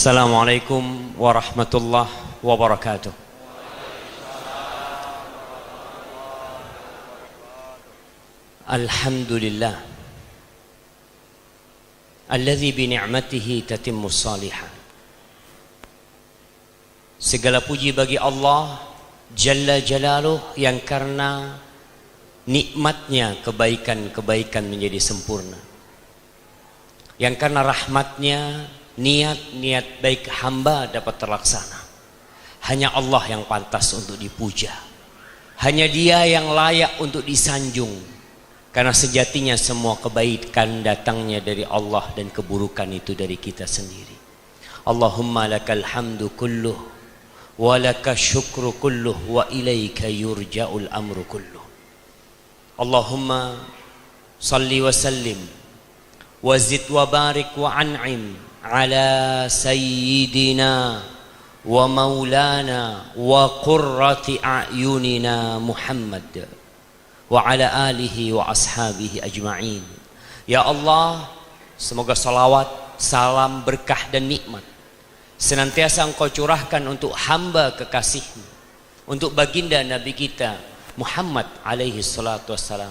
Assalamualaikum warahmatullahi wabarakatuh. Alhamdulillah alladzi bi ni'matihi tatimmus shalihat. Segala puji bagi Allah Jalla Jalaluh yang karena nikmatnya kebaikan-kebaikan menjadi sempurna, yang karena rahmatnya niat-niat baik hamba dapat terlaksana. Hanya Allah yang pantas untuk dipuja, hanya Dia yang layak untuk disanjung, karena sejatinya semua kebaikan datangnya dari Allah dan keburukan itu dari kita sendiri. Allahumma lakal hamdu kulluh wa laka syukru kulluh wa ilaika yurja'ul amru kulluh. Allahumma salli wa sallim wa zid wa barik wa an'im ala sayyidina wa maulana wa qurrati a'yunina Muhammad wa ala alihi wa ashabihi ajma'in. Ya Allah, semoga salawat, salam, berkah dan nikmat senantiasa Engkau curahkan untuk hamba kekasih-Mu, untuk baginda Nabi kita Muhammad alaihi salatu wassalam,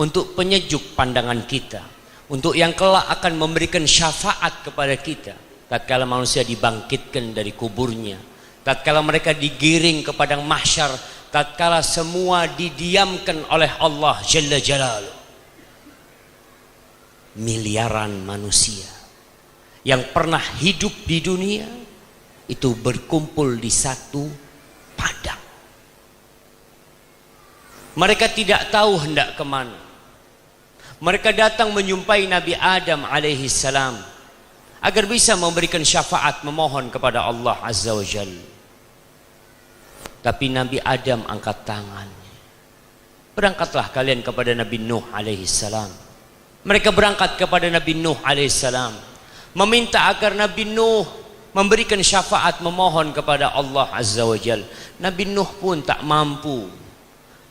untuk penyejuk pandangan kita, untuk yang kelak akan memberikan syafaat kepada kita tatkala manusia dibangkitkan dari kuburnya, tatkala mereka digiring ke padang mahsyar, tatkala semua didiamkan oleh Allah Jalla Jalaluh. Miliaran manusia yang pernah hidup di dunia itu berkumpul di satu padang. Mereka tidak tahu hendak kemana. Mereka datang menjumpai Nabi Adam alaihi salam agar bisa memberikan syafaat, memohon kepada Allah Azza wa Jalla. Tapi Nabi Adam angkat tangan. Berangkatlah kalian kepada Nabi Nuh alaihi salam. Mereka berangkat kepada Nabi Nuh alaihi salam, meminta agar Nabi Nuh memberikan syafaat, memohon kepada Allah Azza wa Jalla. Nabi Nuh pun tak mampu.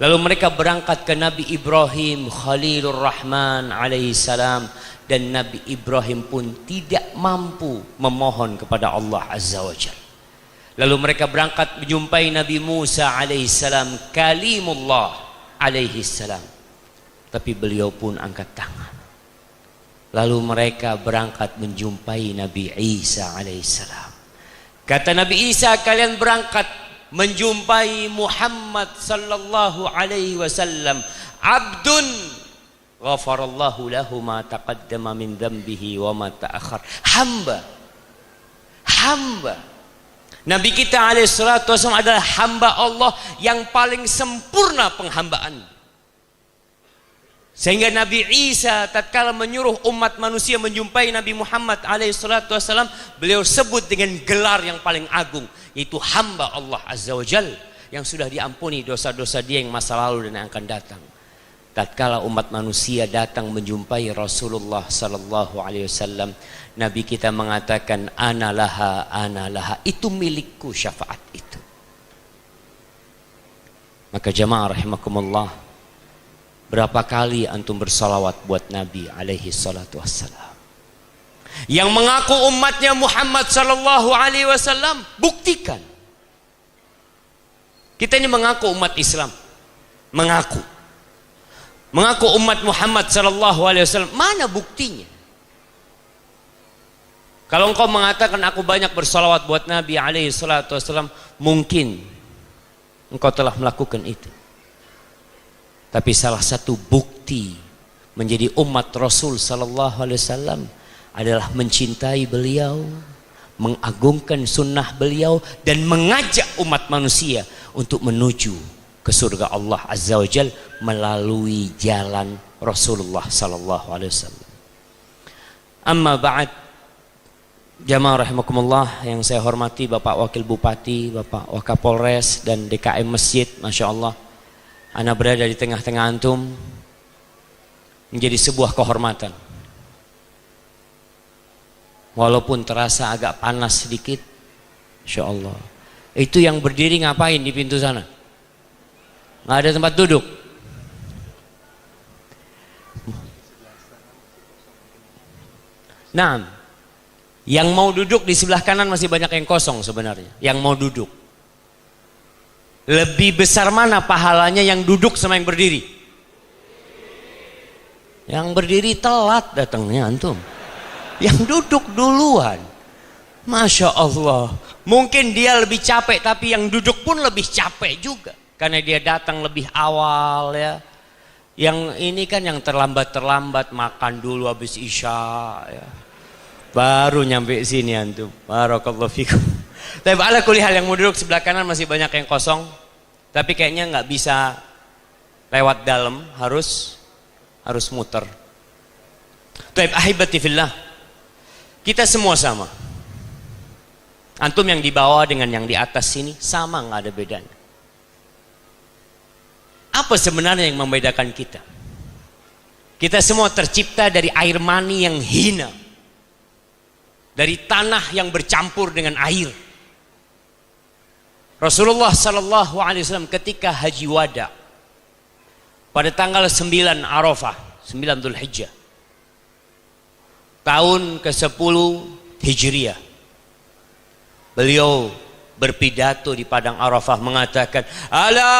Lalu mereka berangkat ke Nabi Ibrahim Khalilur Rahman alaihi salam, dan Nabi Ibrahim pun tidak mampu memohon kepada Allah Azza wa Jalla. Lalu mereka berangkat menjumpai Nabi Musa alaihi salam, kalimullah alaihi salam, tapi beliau pun angkat tangan. Lalu mereka berangkat menjumpai Nabi Isa alaihi salam. Kata Nabi Isa, kalian berangkat menjumpai Muhammad sallallahu alaihi wasallam, abdun ghafarallahu lahu ma taqaddama min dhanbihi wa ma ta'akhkhar. Hamba Nabi kita alaihi salatu wasallam adalah hamba Allah yang paling sempurna penghambaan. Sehingga Nabi Isa tatkala menyuruh umat manusia menjumpai Nabi Muhammad alaihi salatu wasallam, beliau sebut dengan gelar yang paling agung, yaitu hamba Allah Azza wa Jalla, yang sudah diampuni dosa-dosa dia yang masa lalu dan yang akan datang. Tatkala umat manusia datang menjumpai Rasulullah sallallahu alaihi wasallam, Nabi kita mengatakan ana laha, itu milikku syafaat itu. Maka jamaah rahimakumullah, berapa kali antum bersalawat buat Nabi alaihi salatu wassalam? Yang mengaku umatnya Muhammad sallallahu alaihi wasallam, buktikan. Kita ini mengaku umat Islam, mengaku umat Muhammad sallallahu alaihi wasallam, mana buktinya? Kalau engkau mengatakan aku banyak bersalawat buat Nabi alaihi salatu wassalam, mungkin engkau telah melakukan itu. Tapi salah satu bukti menjadi umat Rasul sallallahu alaihi wasallam adalah mencintai beliau, mengagungkan sunnah beliau, dan mengajak umat manusia untuk menuju ke surga Allah Azza wa Jalla melalui jalan Rasulullah sallallahu alaihi wasallam. Amma ba'd, jamaah rahimakumullah yang saya hormati Bapak Wakil Bupati, Bapak Wakapolres dan DKM Masjid, Masya Allah, ana berada di tengah-tengah antum menjadi sebuah kehormatan. Walaupun terasa agak panas sedikit, Insya Allah. Itu yang berdiri ngapain di pintu sana? Nggak ada tempat duduk. Nah, Yang mau duduk di sebelah kanan masih banyak yang kosong sebenarnya. Yang mau duduk. Lebih besar mana pahalanya yang duduk sama yang berdiri? Yang berdiri telat datangnya antum. Yang duduk duluan. Masya Allah. Mungkin dia lebih capek, tapi yang duduk pun lebih capek juga. Karena dia datang lebih awal ya. Yang ini kan yang terlambat makan dulu habis isya ya. Baru nyampe sini antum. Barakallahu fikum. Tapi ala kulli hal yang mau duduk sebelah kanan masih banyak yang kosong. Tapi kayaknya nggak bisa lewat dalam, harus muter. Taib ahibati fillah. Kita semua sama. Antum yang di bawah dengan yang di atas sini sama, nggak ada bedanya. Apa sebenarnya yang membedakan kita? Kita semua tercipta dari air mani yang hina. Dari tanah yang bercampur dengan air. Rasulullah sallallahu alaihi wasallam ketika haji wada pada tanggal 9 Arafah, 9 Dzulhijjah, tahun ke-10 Hijriah, beliau berpidato di padang Arafah mengatakan, "Ala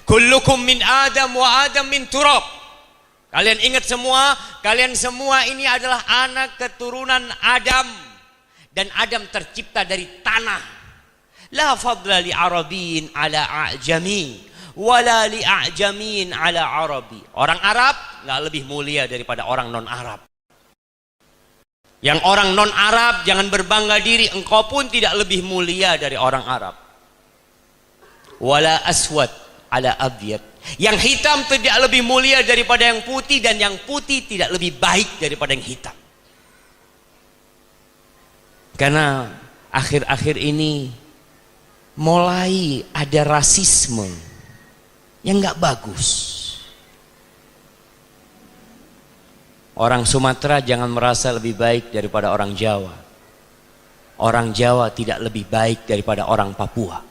kullukum min Adam wa Adam min turab." Kalian ingat semua, kalian semua ini adalah anak keturunan Adam. Dan Adam tercipta dari tanah. La fadla li Arabin ala a'jami, wala li a'jamin ala Arabi. Orang Arab gak lebih mulia daripada orang non-Arab. Yang orang non-Arab jangan berbangga diri, engkau pun tidak lebih mulia dari orang Arab. Wala aswad ala abyad. Yang hitam tidak lebih mulia daripada yang putih, dan yang putih tidak lebih baik daripada yang hitam. Karena akhir-akhir ini mulai ada rasisme yang nggak bagus. Orang Sumatera jangan merasa lebih baik daripada orang Jawa. Orang Jawa tidak lebih baik daripada orang Papua.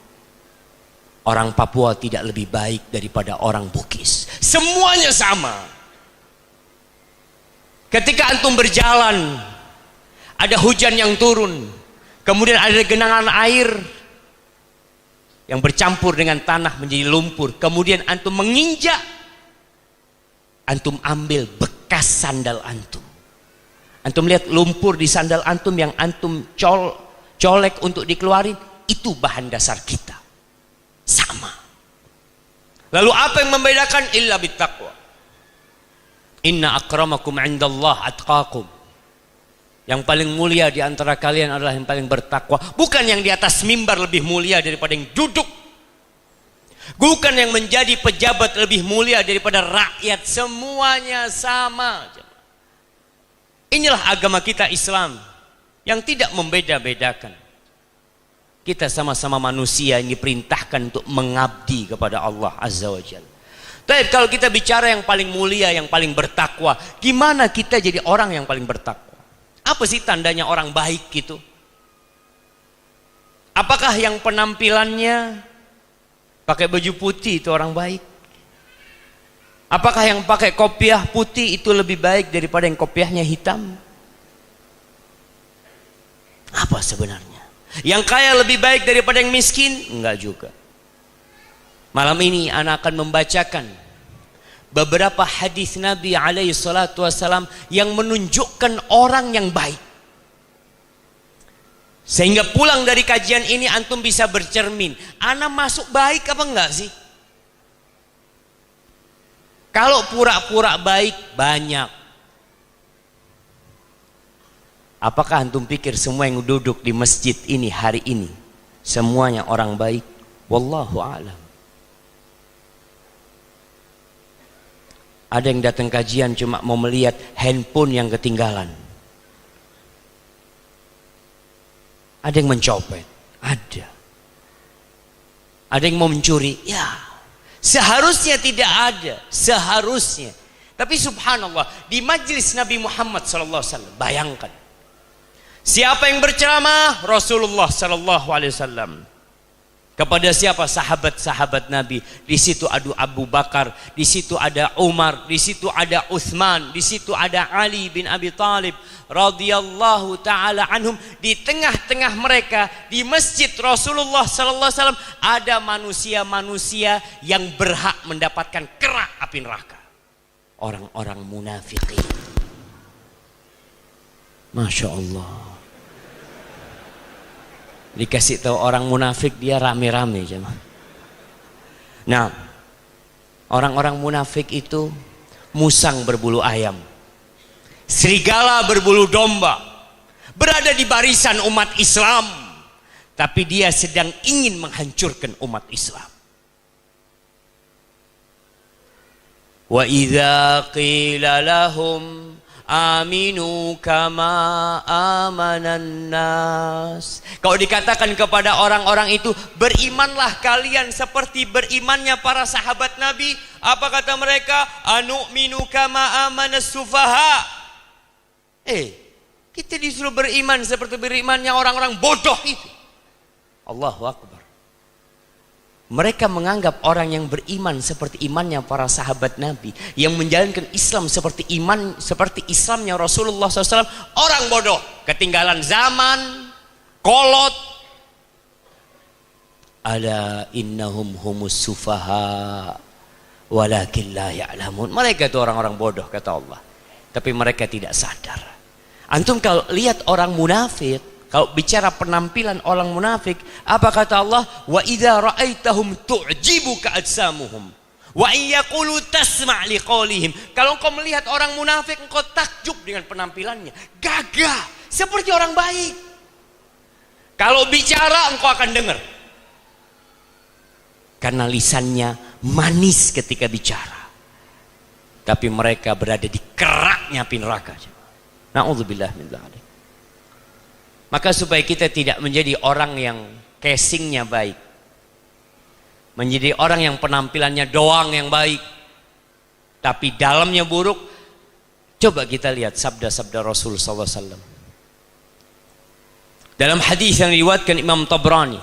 Orang Papua tidak lebih baik daripada orang Bugis. Semuanya sama. Ketika antum berjalan, ada hujan yang turun, kemudian ada genangan air yang bercampur dengan tanah menjadi lumpur, kemudian antum menginjak, antum ambil bekas sandal antum. Antum lihat lumpur di sandal antum yang antum colek untuk dikeluarin, itu bahan dasar kita. Sama. Lalu apa yang membedakan? Illa bittaqwa. Inna akramakum indallah atqakum. Yang paling mulia di antara kalian adalah yang paling bertakwa. Bukan yang di atas mimbar lebih mulia daripada yang duduk. Bukan yang menjadi pejabat lebih mulia daripada rakyat. Semuanya sama. Inilah agama kita Islam yang tidak membeda-bedakan. Kita sama-sama manusia yang diperintahkan untuk mengabdi kepada Allah Azza wa Jalla. Tapi kalau kita bicara yang paling mulia, yang paling bertakwa, gimana kita jadi orang yang paling bertakwa? Apa sih tandanya orang baik gitu? Apakah yang penampilannya pakai baju putih itu orang baik? Apakah yang pakai kopiah putih itu lebih baik daripada yang kopiahnya hitam? Apa sebenarnya? Yang kaya lebih baik daripada yang miskin? Enggak juga. Malam ini anak akan membacakan beberapa hadis Nabi alaihi salatu wasalam yang menunjukkan orang yang baik. Sehingga pulang dari kajian ini antum bisa bercermin, ana masuk baik apa enggak sih? Kalau pura-pura baik banyak. Apakah antum pikir semua yang duduk di masjid ini hari ini semuanya orang baik? Wallahu a'lam. Ada yang datang kajian cuma mau melihat handphone yang ketinggalan. Ada yang mencopet, ada. Ada yang mau mencuri, ya. Seharusnya tidak ada, seharusnya. Tapi subhanallah, di majlis Nabi Muhammad SAW, bayangkan. Siapa yang berceramah? Rasulullah sallallahu alaihi wasallam. Kepada siapa? Sahabat-sahabat Nabi. Di situ ada Abu Bakar, di situ ada Umar, di situ ada Uthman, di situ ada Ali bin Abi Thalib radhiyallahu taala anhum. Di tengah-tengah mereka di masjid Rasulullah sallallahu alaihi wasallam ada manusia-manusia yang berhak mendapatkan kerak api neraka. Orang-orang munafikin. Masya Allah. Dikasih tahu orang munafik dia rame-rame. Nah, orang-orang munafik itu musang berbulu ayam, serigala berbulu domba, berada di barisan umat Islam, tapi dia sedang ingin menghancurkan umat Islam. Wa idza qila lahum aminu kama amanan nas. Kalau dikatakan kepada orang-orang itu, berimanlah kalian seperti berimannya para sahabat Nabi, apa kata mereka? Anu'minu kama amanas sufaha. Kita disuruh beriman seperti berimannya orang-orang bodoh itu. Allahu Akbar. Mereka menganggap orang yang beriman seperti imannya para sahabat Nabi, yang menjalankan Islam seperti Islamnya Rasulullah SAW, orang bodoh, ketinggalan zaman, kolot. Ala innahum humus sufaha walakin la ya'lamun. Mereka itu orang-orang bodoh kata Allah, tapi mereka tidak sadar. Antum kalau lihat orang munafik, kalau bicara penampilan orang munafik, apa kata Allah? Wa idza ra'aitahum tu'jibuka ajsamuhum wa in yaqulu tasma' liqaulihim. Kalau engkau melihat orang munafik, engkau takjub dengan penampilannya, gagah seperti orang baik. Kalau bicara engkau akan dengar, karena lisannya manis ketika bicara, tapi mereka berada di keraknya api neraka. Na'udzubillah min dzalik. Maka supaya kita tidak menjadi orang yang casingnya baik, menjadi orang yang penampilannya doang yang baik, tapi dalamnya buruk, coba kita lihat sabda-sabda Rasul SAW. Dalam hadis yang diriwayatkan Imam Tabrani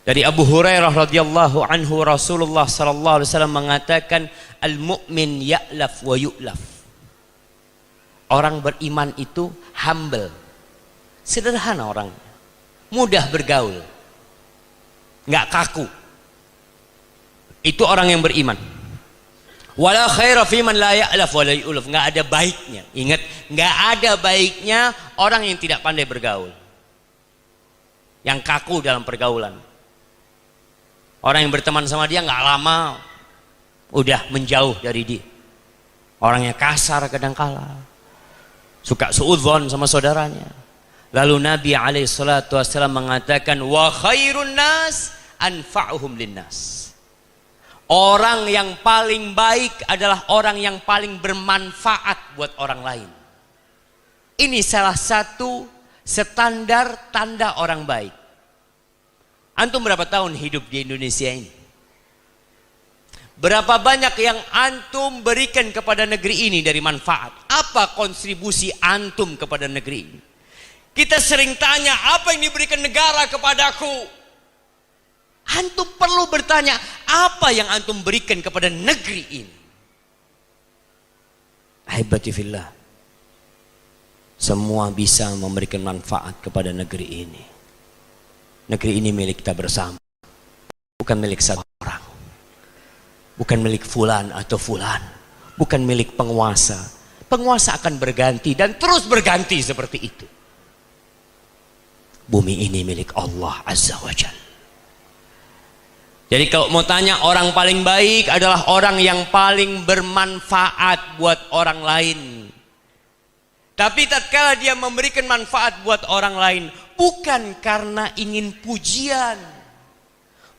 dari Abu Hurairah radhiyallahu anhu, Rasulullah sallallahu alaihi wasallam mengatakan, al-mu'min ya'laf wa yu'laf. Orang beriman itu humble, sederhana orangnya, mudah bergaul, nggak kaku. Itu orang yang beriman. Wala khaira fi man la ya'laf wa la yu'laf. Nggak ada baiknya. Ingat, nggak ada baiknya orang yang tidak pandai bergaul, yang kaku dalam pergaulan. Orang yang berteman sama dia nggak lama udah menjauh dari dia. Orangnya kasar kadangkala, suka suudzon sama saudaranya. Lalu Nabi SAW mengatakan, wa khairun nas anfa'uhum linnas. Orang yang paling baik adalah orang yang paling bermanfaat buat orang lain. Ini salah satu standar tanda orang baik. Antum berapa tahun hidup di Indonesia ini? Berapa banyak yang antum berikan kepada negeri ini dari manfaat? Apa kontribusi antum kepada negeri ini? Kita sering tanya, apa yang diberikan negara kepadaku? Antum perlu bertanya, apa yang antum berikan kepada negeri ini? Ahibati fillah, semua bisa memberikan manfaat kepada negeri ini. Negeri ini milik kita bersama, bukan milik satu orang, bukan milik fulan atau fulan, bukan milik penguasa. Penguasa akan berganti dan terus berganti seperti itu. Bumi ini milik Allah Azza wa Jalla. Jadi kalau mau tanya, orang paling baik adalah orang yang paling bermanfaat buat orang lain. Tapi tatkala dia memberikan manfaat buat orang lain, bukan karena ingin pujian,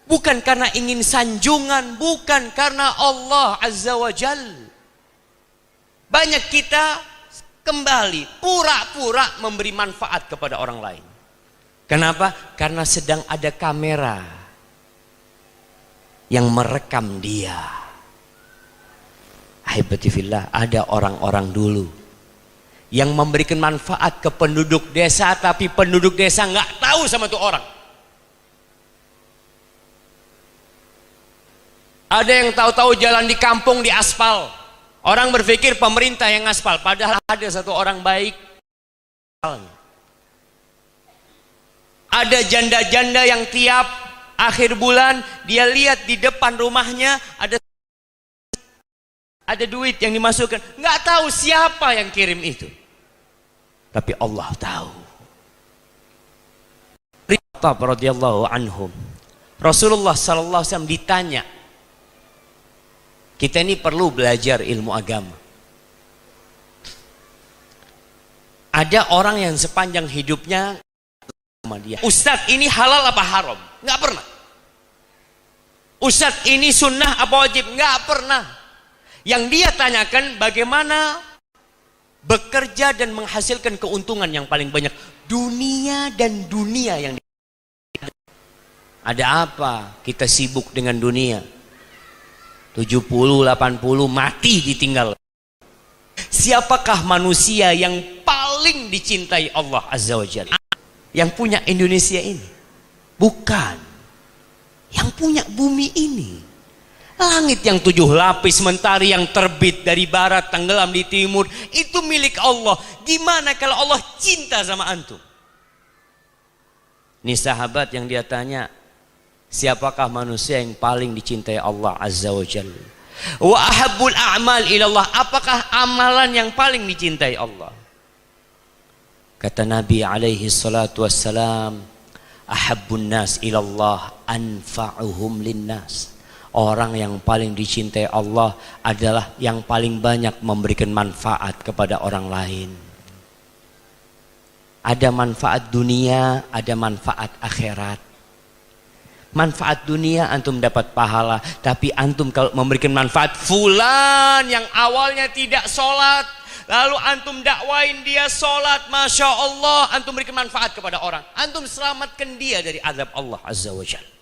bukan karena ingin sanjungan, bukan karena Allah Azza wa Jalla. Banyak kita kembali pura-pura memberi manfaat kepada orang lain. Kenapa? Karena sedang ada kamera yang merekam dia. Ahibati fillah, ada orang-orang dulu yang memberikan manfaat ke penduduk desa, tapi penduduk desa nggak tahu sama tuh orang. Ada yang tahu-tahu jalan di kampung di aspal. Orang berpikir pemerintah yang aspal, padahal ada satu orang baik. Ada janda-janda yang tiap akhir bulan dia lihat di depan rumahnya ada duit yang dimasukkan. Nggak tahu siapa yang kirim itu, tapi Allah tahu. Radhiyallahu anhum, Rasulullah sallallahu alaihi wasallam ditanya, kita ini perlu belajar ilmu agama. Ada orang yang sepanjang hidupnya sama dia, Ustadz ini halal apa haram? Nggak pernah. Ustadz ini sunnah apa wajib? Nggak pernah. Yang dia tanyakan bagaimana bekerja dan menghasilkan keuntungan yang paling banyak. Dunia dan dunia yang ada apa? Kita sibuk dengan dunia. 70, 80 mati ditinggal. Siapakah manusia yang paling dicintai Allah Azza wa Jalla? Yang punya Indonesia ini? Bukan. Yang punya bumi ini. Langit yang 7 lapis, mentari yang terbit dari barat, tenggelam di timur, itu milik Allah. Gimana kalau Allah cinta sama antum? Ini sahabat yang dia tanya, siapakah manusia yang paling dicintai Allah Azza wa Jalla? Wa ahabbul a'mal ilallah, apakah amalan yang paling dicintai Allah? Kata Nabi alaihi salatu wassalam, ahabbun nas ilallah anfa'uhum linnas. Orang yang paling dicintai Allah adalah yang paling banyak memberikan manfaat kepada orang lain. Ada manfaat dunia, ada manfaat akhirat. Manfaat dunia antum dapat pahala, tapi antum kalau memberikan manfaat, fulan yang awalnya tidak sholat, lalu antum dakwain dia sholat, masya Allah, antum berikan manfaat kepada orang, antum selamatkan dia dari azab Allah Azza wa Jalla.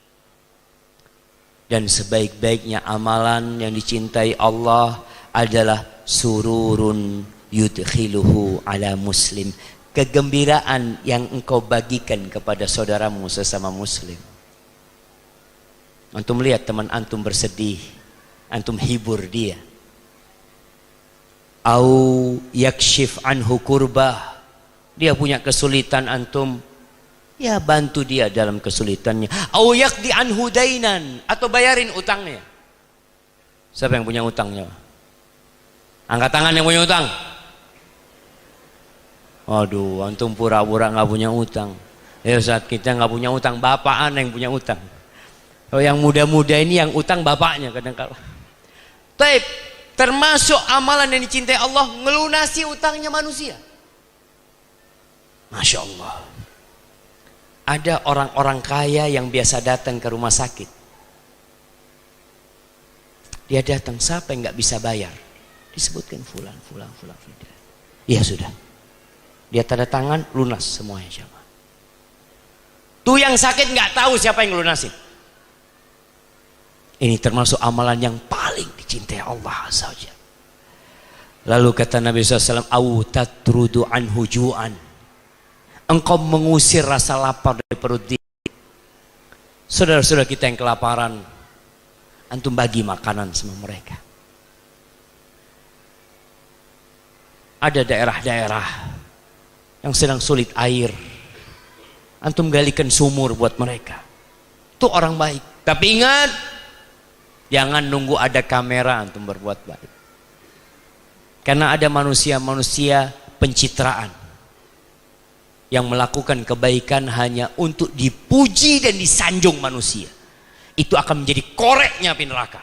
Dan sebaik-baiknya amalan yang dicintai Allah adalah sururun yudkhiluhu ala muslim, kegembiraan yang engkau bagikan kepada saudaramu sesama muslim. Antum lihat teman antum bersedih, antum hibur dia. Au yakshif anhu kurbah, dia punya kesulitan, antum ya bantu dia dalam kesulitannya. Au yaqdi anhu dainan, atau bayarin utangnya. Siapa yang punya utangnya? Angkat tangan yang punya utang. Aduh, antum pura-pura nggak punya utang. Ya saat kita nggak punya utang, bapak yang punya utang. Oh, yang muda-muda ini yang utang bapaknya kadang-kala. Taib, termasuk amalan yang dicintai Allah, melunasi utangnya manusia. Masya Allah. Ada orang-orang kaya yang biasa datang ke rumah sakit. Dia datang, siapa yang nggak bisa bayar? Disebutkan fulan. Ya sudah. Dia tanda tangan, lunas semuanya siapa. Tuh yang sakit nggak tahu siapa yang lunasin. Ini termasuk amalan yang paling dicintai Allah Azza wa Jalla. Lalu kata Nabi SAW, au tatrudu anhu ju'an, engkau mengusir rasa lapar dari perut dia. Saudara-saudara kita yang kelaparan, antum bagi makanan sama mereka. Ada daerah-daerah yang sedang sulit air, antum galikan sumur buat mereka. Itu orang baik. Tapi ingat, jangan nunggu ada kamera antum berbuat baik. Karena ada manusia-manusia pencitraan yang melakukan kebaikan hanya untuk dipuji dan disanjung manusia. Itu akan menjadi koreknya api neraka.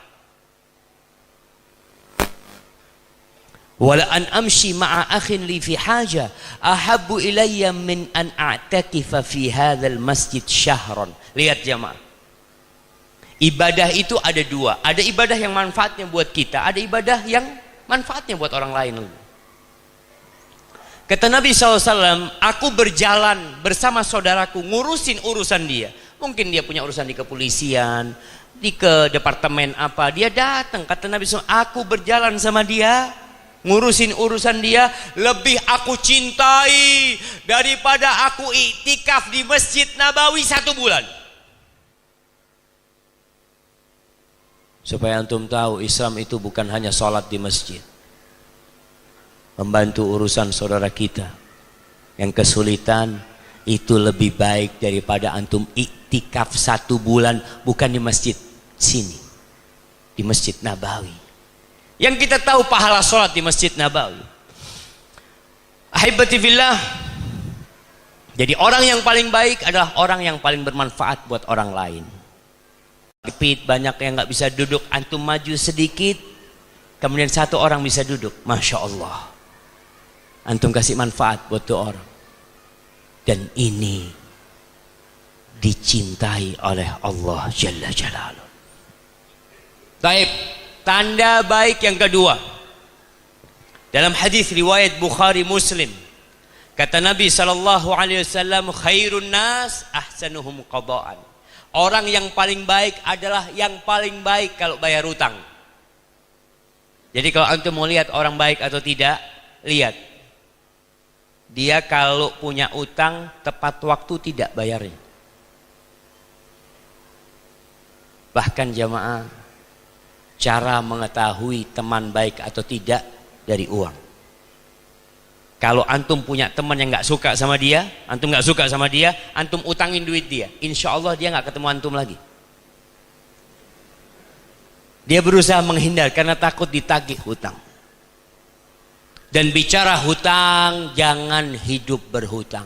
Wala an amshi ma'a akhin li fi haja ahabbu ilayya min an a'takifa fi hadzal masjid syahran. Lihat jamaah. Ibadah itu ada dua. Ada ibadah yang manfaatnya buat kita, ada ibadah yang manfaatnya buat orang lain. Kata Nabi SAW, aku berjalan bersama saudaraku ngurusin urusan dia. Mungkin dia punya urusan di kepolisian, ke departemen apa, dia datang. Kata Nabi SAW, aku berjalan sama dia, ngurusin urusan dia, lebih aku cintai daripada aku iktikaf di Masjid Nabawi 1 bulan. Supaya antum tahu Islam itu bukan hanya sholat di masjid, membantu urusan saudara kita yang kesulitan, itu lebih baik daripada antum iktikaf 1 bulan bukan di masjid sini, di Masjid Nabawi yang kita tahu pahala sholat di Masjid Nabawi. Ahibati fillah, jadi orang yang paling baik adalah orang yang paling bermanfaat buat orang lain. Banyak yang nggak bisa duduk, antum maju sedikit, kemudian 1 orang bisa duduk, Masya Allah, antum kasih manfaat buat 2 orang, dan ini dicintai oleh Allah Jalla Jalaluh. Baik, tanda baik yang kedua, dalam hadis riwayat Bukhari Muslim, kata Nabi SAW, khairun nas ahsanuhum qada'an. Orang yang paling baik adalah yang paling baik kalau bayar utang. Jadi kalau antum mau lihat orang baik atau tidak, lihat dia kalau punya utang tepat waktu tidak bayarnya. Bahkan jamaah, cara mengetahui teman baik atau tidak dari uang. Kalau antum punya teman yang nggak suka sama dia, antum nggak suka sama dia, antum utangin duit dia, insya Allah dia nggak ketemu antum lagi. Dia berusaha menghindar karena takut ditagih hutang. Dan bicara hutang, jangan hidup berhutang.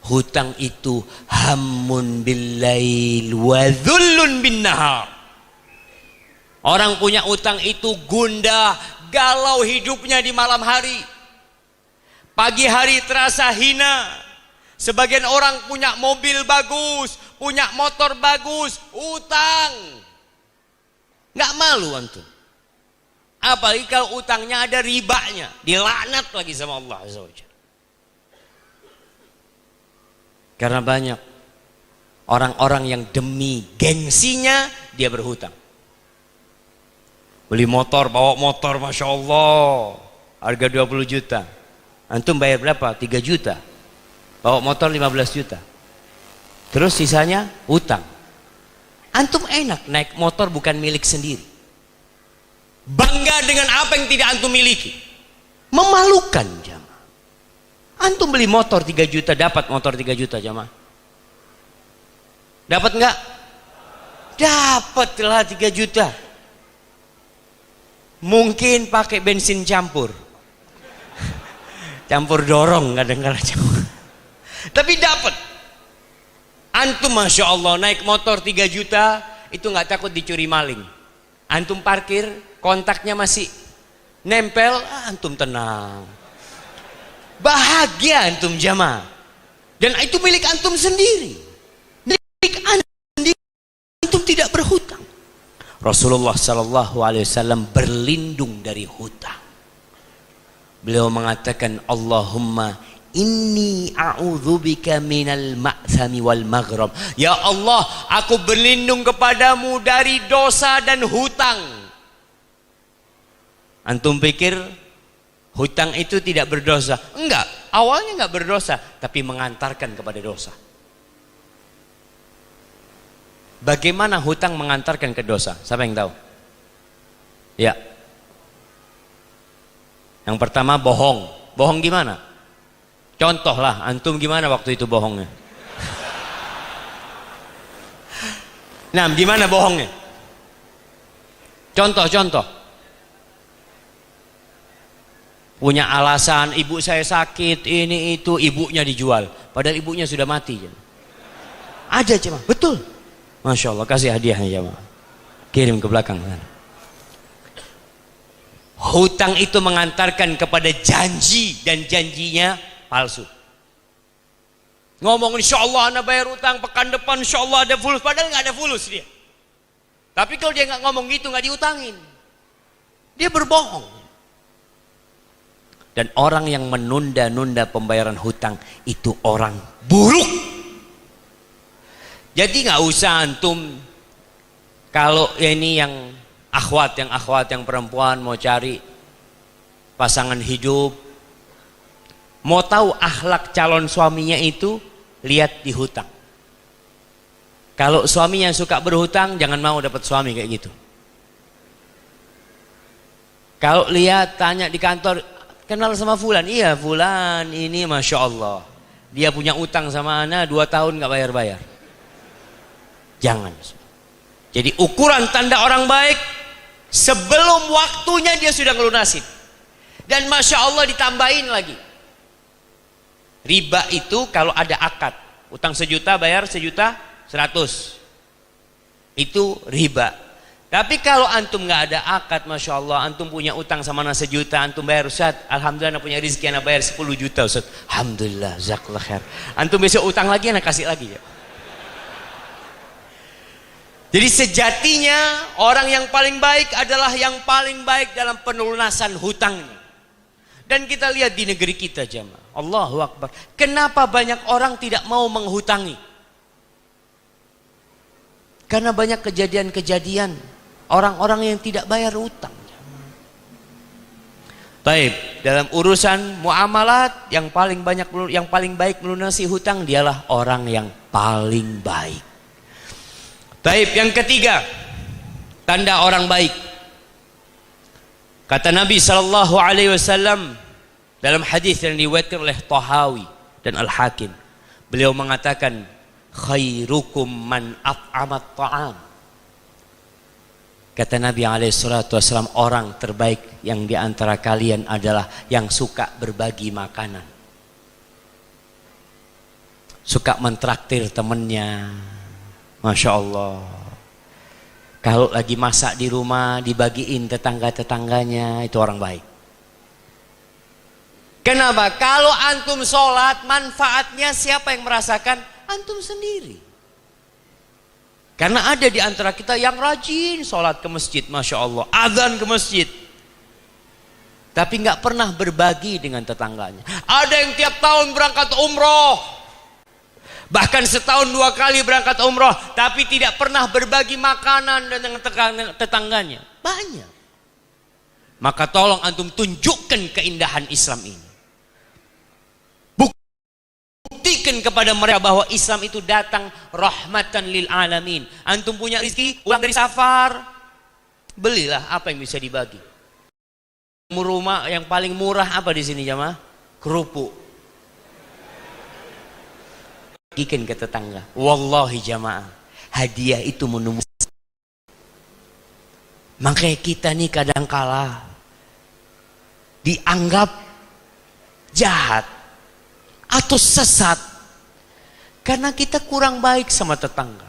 Hutang itu hammun billail wa dhullun bin nahar. Orang punya utang itu gundah, galau hidupnya di malam hari. Pagi hari terasa hina. Sebagian orang punya mobil bagus, punya motor bagus, utang. Nggak malu antum. Apalagi kalau utangnya ada ribanya, dilaknat lagi sama Allah Azza wa Jalla. Karena banyak orang-orang yang demi gengsinya dia berhutang. Beli motor, bawa motor, Masya Allah, harga 20 juta. Antum bayar berapa? 3 juta. Bawa motor 15 juta. Terus sisanya utang. Antum enak naik motor bukan milik sendiri. Bangga dengan apa yang tidak antum miliki. Memalukan jamaah. Antum beli motor 3 juta, dapat motor 3 juta jamaah. Dapat enggak? Dapatlah 3 juta. Mungkin pakai bensin campur dorong kadang-kadang campur. Tapi dapat. Antum Masya Allah naik motor 3 juta itu nggak takut dicuri maling. Antum parkir, kontaknya masih nempel, antum tenang, bahagia antum jamaah. Dan itu milik antum sendiri, milik antum sendiri. Antum tidak berhutang. Rasulullah SAW berlindung dari hutang. Beliau mengatakan, Allahumma inni a'udzubika minal ma'thami wal maghram. Ya Allah, aku berlindung kepadamu dari dosa dan hutang. Antum pikir hutang itu tidak berdosa? Enggak, awalnya enggak berdosa, tapi mengantarkan kepada dosa. Bagaimana hutang mengantarkan ke dosa? Siapa yang tahu? Ya. Yang pertama bohong. Bohong gimana? Contohlah, antum gimana waktu itu bohongnya? Nah, gimana bohongnya? Contoh. Punya alasan, ibu saya sakit, ini itu, ibunya dijual. Padahal ibunya sudah mati. Ada cuma, betul. Masya Allah, kasih hadiahnya ya, kirim ke belakang. Hutang itu mengantarkan kepada janji, dan janjinya palsu. Ngomong insya Allah anda bayar utang pekan depan, insya Allah ada fulus, padahal nggak ada fulus dia. Tapi kalau dia nggak ngomong gitu, nggak diutangin, dia berbohong. Dan orang yang menunda-nunda pembayaran hutang itu orang buruk. Jadi nggak usah antum, kalau ini yang akhwat yang perempuan mau cari pasangan hidup, mau tahu akhlak calon suaminya itu, lihat di hutang. Kalau suami yang suka berhutang, jangan mau dapat suami kayak gitu. Kalau lihat, tanya di kantor, kenal sama fulan? Iya, fulan ini Masya Allah, dia punya utang sama ana 2 tahun gak bayar-bayar. Jangan. Jadi ukuran tanda orang baik, sebelum waktunya dia sudah ngelunasin. Dan Masya Allah ditambahin lagi. Riba itu kalau ada akad, utang 1 juta bayar 1.100.000, itu riba. Tapi kalau antum nggak ada akad, Masya Allah, antum punya utang sama anak 1 juta, antum bayar, Ustaz, alhamdulillah anak punya rezeki, anak bayar 10 juta Ustaz, alhamdulillah, jazakallah khair. Antum besok utang lagi, anak kasih lagi ya. Jadi sejatinya orang yang paling baik adalah yang paling baik dalam pelunasan hutangnya. Dan kita lihat di negeri kita jamaah, Allahu Akbar, kenapa banyak orang tidak mau menghutangi? Karena banyak kejadian-kejadian orang-orang yang tidak bayar hutang. Baik, dalam urusan muamalat yang paling baik melunasi hutang dialah orang yang paling baik. Baik, yang ketiga, tanda orang baik. Kata Nabi sallallahu alaihi wasallam dalam hadis yang diriwayatkan oleh Tahawi dan Al-Hakim, beliau mengatakan, khairukum man at'amat ta'am. Kata Nabi alaihi salatu wasallam, orang terbaik yang di antara kalian adalah yang suka berbagi makanan. Suka mentraktir temannya. Masya Allah. Kalau lagi masak di rumah dibagiin tetangga-tetangganya, itu orang baik. Kenapa? Kalau antum sholat, manfaatnya siapa yang merasakan? Antum sendiri. Karena ada di antara kita yang rajin sholat ke masjid, Masya Allah, azan ke masjid, tapi nggak pernah berbagi dengan tetangganya. Ada yang tiap tahun berangkat umroh, bahkan setahun 2 kali berangkat umroh, tapi tidak pernah berbagi makanan dengan tetangganya. Banyak. Maka tolong antum tunjukkan keindahan Islam ini. Buktikan kepada mereka bahwa Islam itu datang rahmatan lil alamin. Antum punya rezeki, uang dari safar, belilah apa yang bisa dibagi. Rumah yang paling murah apa di sini jamaah? Kerupuk. Bagikan ke tetangga. Wallahi jamaah, hadiah itu menumbuh. Makanya kita nih kadang kala dianggap jahat atau sesat karena kita kurang baik sama tetangga.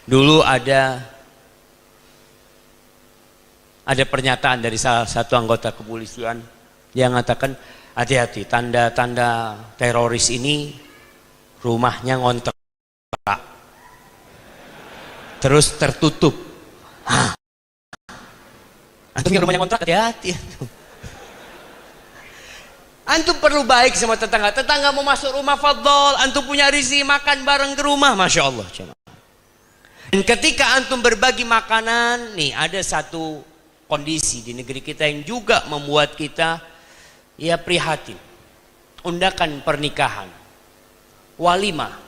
Dulu ada pernyataan dari salah satu anggota kepolisian yang mengatakan, hati-hati, tanda-tanda teroris ini rumahnya ngontrak terus tertutup. Antum yang rumahnya ngontrak, hati-hati. Antum perlu baik sama tetangga. Tetangga mau masuk rumah, fadol, antum punya rezeki, makan bareng ke rumah, Masya Allah. Dan ketika antum berbagi makanan, nih ada satu kondisi di negeri kita yang juga membuat kita ya prihatin. Undakan pernikahan, walimah,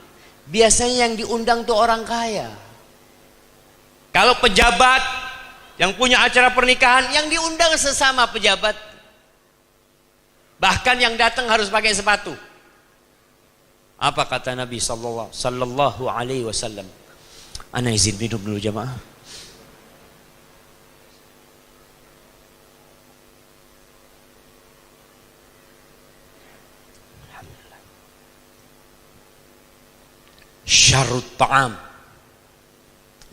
biasanya yang diundang tuh orang kaya. Kalau pejabat yang punya acara pernikahan, yang diundang sesama pejabat. Bahkan yang datang harus pakai sepatu. Apa kata Nabi sallallahu alaihi wasallam? Ana izin minum dulu jamaah. Syarrut ta'am,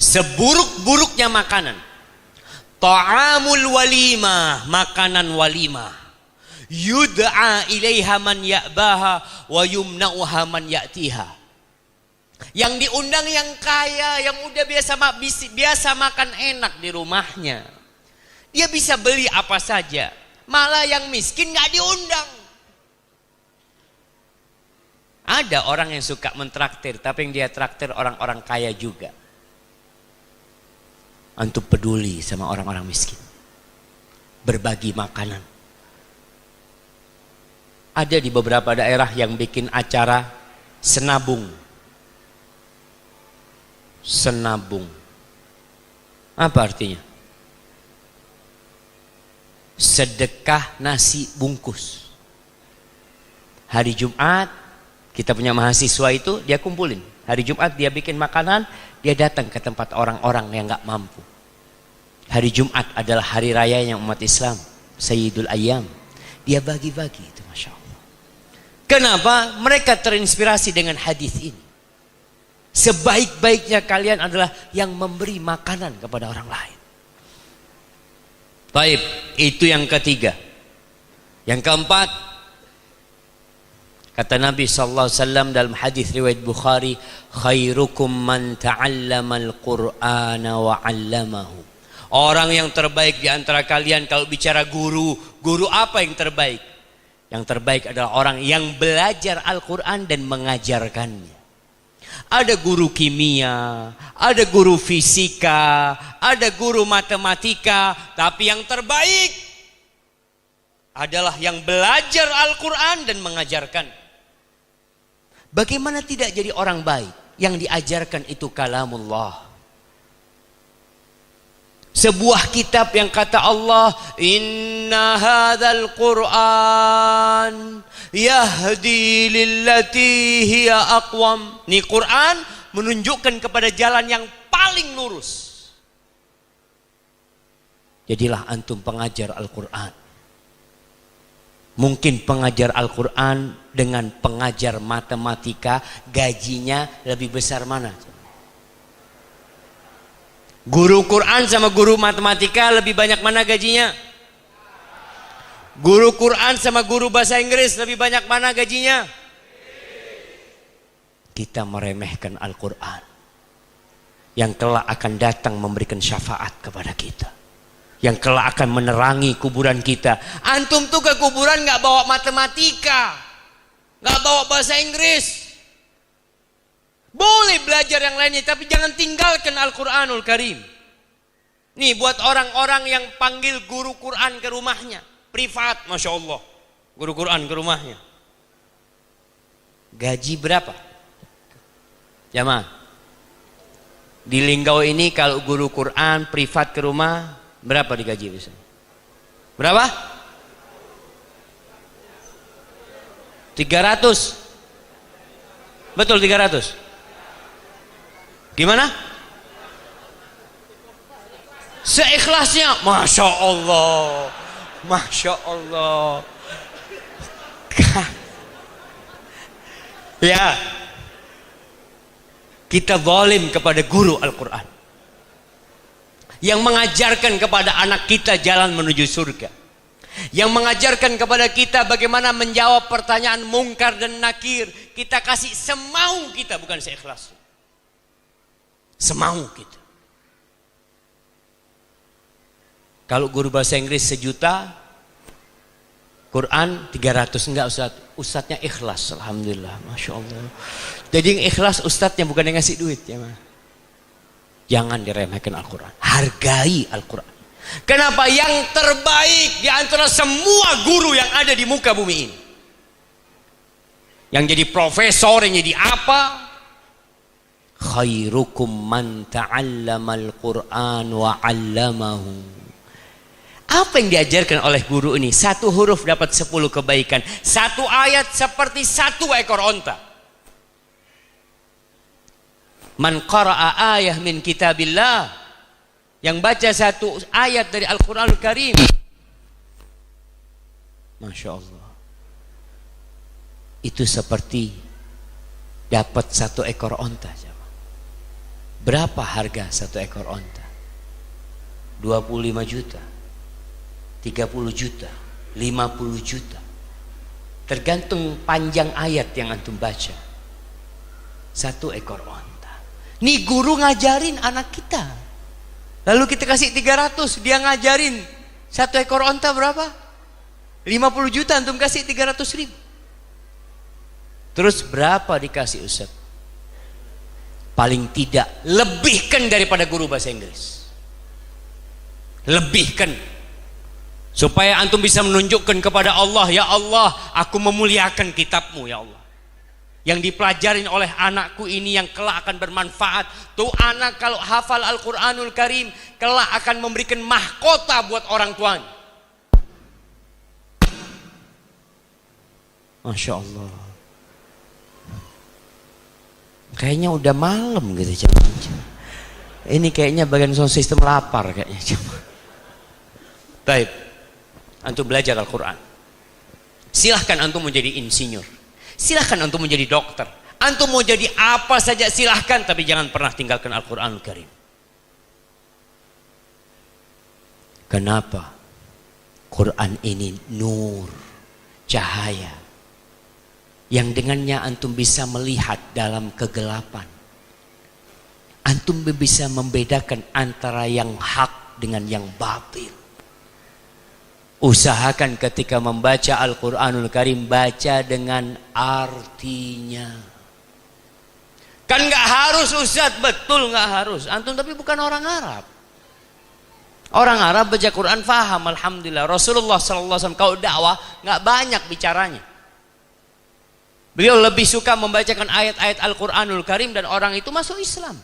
seburuk-buruknya makanan, ta'amul walimah, makanan walimah, yud'a ilaiha man ya'baha wa yumna'uha man ya'tiha. Yang diundang yang kaya, yang udah biasa makan enak di rumahnya, dia bisa beli apa saja. Malah yang miskin nggak diundang. Ada orang yang suka mentraktir, tapi yang dia traktir orang-orang kaya juga. Antum peduli sama orang-orang miskin, berbagi makanan. Ada di beberapa daerah yang bikin acara senabung senabung. Apa artinya? Sedekah nasi bungkus. Hari Jumat kita punya mahasiswa itu dia kumpulin. Hari Jumat dia bikin makanan, dia datang ke tempat orang-orang yang nggak mampu. Hari Jumat adalah hari raya yang umat Islam, Sayyidul Ayyam. Dia bagi-bagi itu, Masya Allah. Kenapa? Mereka terinspirasi dengan hadis ini. Sebaik-baiknya kalian adalah yang memberi makanan kepada orang lain. Baik, itu yang ketiga. Yang keempat, kata Nabi SAW dalam hadis riwayat Bukhari, khairukum man ta'allama al-Qur'ana wa 'allamahu. Orang yang terbaik di antara kalian kalau bicara guru, guru apa yang terbaik? Yang terbaik adalah orang yang belajar Al-Quran dan mengajarkannya. Ada guru kimia, ada guru fisika, ada guru matematika, tapi yang terbaik adalah yang belajar Al-Quran dan mengajarkan. Bagaimana tidak jadi orang baik yang diajarkan itu kalamullah? Sebuah kitab yang kata Allah, inna hadzal Qur'an yahdi lillati hiya aqwam. Ini Quran menunjukkan kepada jalan yang paling lurus. Jadilah antum pengajar Al-Quran. Mungkin pengajar Al-Quran dengan pengajar matematika gajinya lebih besar mana? Guru Quran sama guru matematika lebih banyak mana gajinya? Guru Quran sama guru bahasa Inggris lebih banyak mana gajinya? Kita meremehkan Al-Quran yang kelak akan datang memberikan syafaat kepada kita, yang kelak akan menerangi kuburan kita. Antum tuh ke kuburan gak bawa matematika, gak bawa bahasa Inggris. Boleh belajar yang lainnya, tapi jangan tinggalkan Al-Quranul Karim. Nih buat orang-orang yang panggil guru Quran ke rumahnya, privat, Masya Allah, guru Quran ke rumahnya. Gaji berapa? Jamaah, di Linggau ini kalau guru Quran privat ke rumah, berapa digaji biasanya? Berapa? 300. Betul 300. Gimana? Seikhlasnya. Masya Allah, Masya Allah. Ya, kita zalim kepada guru Al-Quran yang mengajarkan kepada anak kita jalan menuju surga, yang mengajarkan kepada kita bagaimana menjawab pertanyaan mungkar dan nakir. Kita kasih semau kita, bukan seikhlasnya. Semau kita. Kalau guru bahasa Inggris 1 juta, Quran 300, enggak Ustaz. Ustaznya ikhlas, alhamdulillah, Masya Allah. Jadi yang ikhlas ustaznya, bukan yang ngasih duit ya. Jangan diremehkan Al-Quran, hargai Al-Quran. Kenapa? Yang terbaik di antara semua guru yang ada di muka bumi ini, yang jadi profesor, yang jadi apa? Khairukum man ta'allamal Qur'an wa 'allamahu. Apa yang diajarkan oleh guru ini? 1 huruf dapat 10 kebaikan. 1 ayat seperti 1 ekor onta. Man qara'a ayah min kitabillah, yang baca 1 ayat dari Al-Quranul Karim, Masya Allah, itu seperti dapat 1 ekor onta. Berapa harga 1 ekor onta? 25 juta, 30 juta, 50 juta. Tergantung panjang ayat yang antum baca. 1 ekor onta. Nih guru ngajarin anak kita, lalu kita kasih 300, dia ngajarin 1 ekor onta berapa? 50 juta, antum kasih 300 ribu. Terus berapa dikasih Ustaz? Paling tidak lebihkan daripada guru bahasa Inggris. Lebihkan, supaya antum bisa menunjukkan kepada Allah, ya Allah, aku memuliakan kitabmu ya Allah. yang dipelajarin oleh anakku ini yang kelak akan bermanfaat. Tuh anak kalau hafal Al-Quranul Karim kelak akan memberikan mahkota buat orang tuanya. Masya Allah. Kayaknya udah malam gitu jemaah. Ini kayaknya bagian sound system lapar kayaknya jemaah. Baik, antum belajar Al-Quran. Silahkan antum menjadi insinyur, silahkan antum menjadi dokter, antum mau jadi apa saja silahkan, tapi jangan pernah tinggalkan Al-Quranul Karim. Kenapa? Quran ini nur, cahaya, yang dengannya antum bisa melihat dalam kegelapan. Antum bisa membedakan antara yang hak dengan yang batil. Usahakan ketika membaca Al-Quranul Karim, baca dengan artinya. Kan gak harus Ustaz, betul gak harus. Antum tapi bukan orang Arab. Orang Arab baca Quran faham, alhamdulillah. Rasulullah SAW kalau dakwah gak banyak bicaranya. Beliau lebih suka membacakan ayat-ayat Al-Quranul Karim dan orang itu masuk Islam.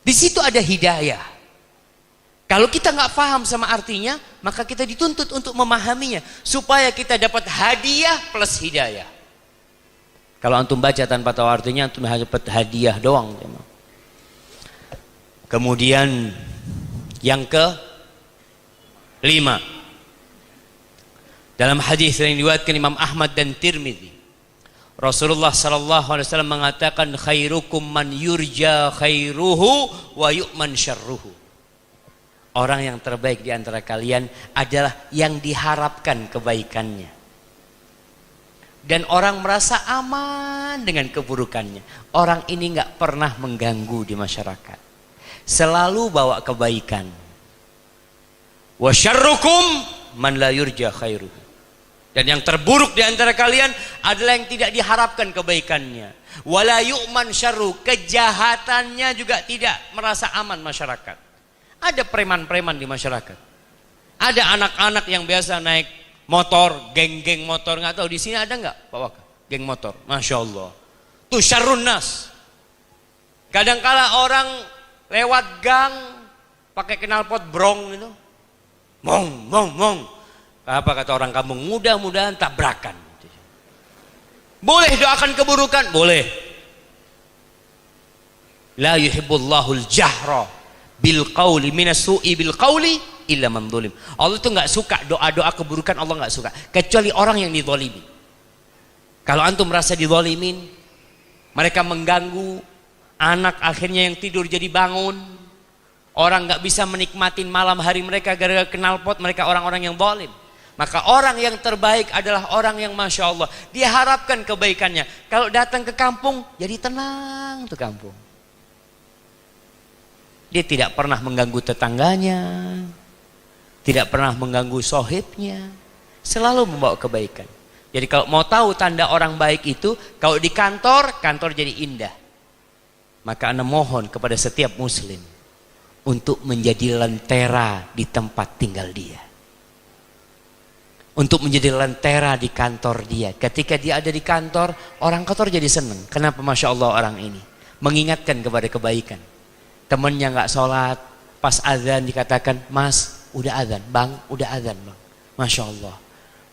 Di situ ada hidayah. Kalau kita nggak paham sama artinya, maka kita dituntut untuk memahaminya supaya kita dapat hadiah plus hidayah. Kalau antum baca tanpa tahu artinya, antum hanya dapat hadiah doang. Kemudian yang ke-5, dalam hadis yang diriwayatkan Imam Ahmad dan Tirmidzi, Rasulullah SAW mengatakan, khairukum man yurja khairuhu wa yu'man syarruhu. Orang yang terbaik di antara kalian adalah yang diharapkan kebaikannya. Dan orang merasa aman dengan keburukannya. Orang ini nggak pernah mengganggu di masyarakat. Selalu bawa kebaikan. Wa syarrukum man la yurja khairuhu. Dan yang terburuk di antara kalian adalah yang tidak diharapkan kebaikannya. Wala yu'man syarru, kejahatannya juga tidak merasa aman masyarakat. Ada preman-preman di masyarakat. Ada anak-anak yang biasa naik motor, geng-geng motor, nggak tahu di sini ada nggak Pak Waka? Geng motor, masya Allah. Tuh syarrun nas. Kadangkala orang lewat gang pakai knalpot brong itu, mong mong mong. Apa kata orang kampung? Mudah-mudahan tabrakan. Boleh doakan keburukan, boleh. La yuhibbullahul jahra bil qauli minasu'i bil qauli illa man zulim. Allah itu nggak suka doa-doa keburukan, Allah nggak suka kecuali orang yang dizalimi. Kalau antum merasa dizalimin, mereka mengganggu anak, akhirnya yang tidur jadi bangun, orang nggak bisa menikmatin malam hari mereka gara-gara knalpot, mereka orang-orang yang zalim. Maka orang yang terbaik adalah orang yang masya Allah dia harapkan kebaikannya. Kalau datang ke kampung jadi tenang tuh kampung. Dia tidak pernah mengganggu tetangganya, tidak pernah mengganggu sohibnya, selalu membawa kebaikan. Jadi kalau mau tahu tanda orang baik itu, kalau di kantor, kantor jadi indah. Maka ana mohon kepada setiap muslim untuk menjadi lentera di tempat tinggal dia. Untuk menjadi lentera di kantor dia. Ketika dia ada di kantor, orang kantor jadi senang. Kenapa? Masya Allah orang ini mengingatkan kepada kebaikan. Temennya nggak sholat, pas azan dikatakan, mas udah azan, bang udah azan bang, masya Allah.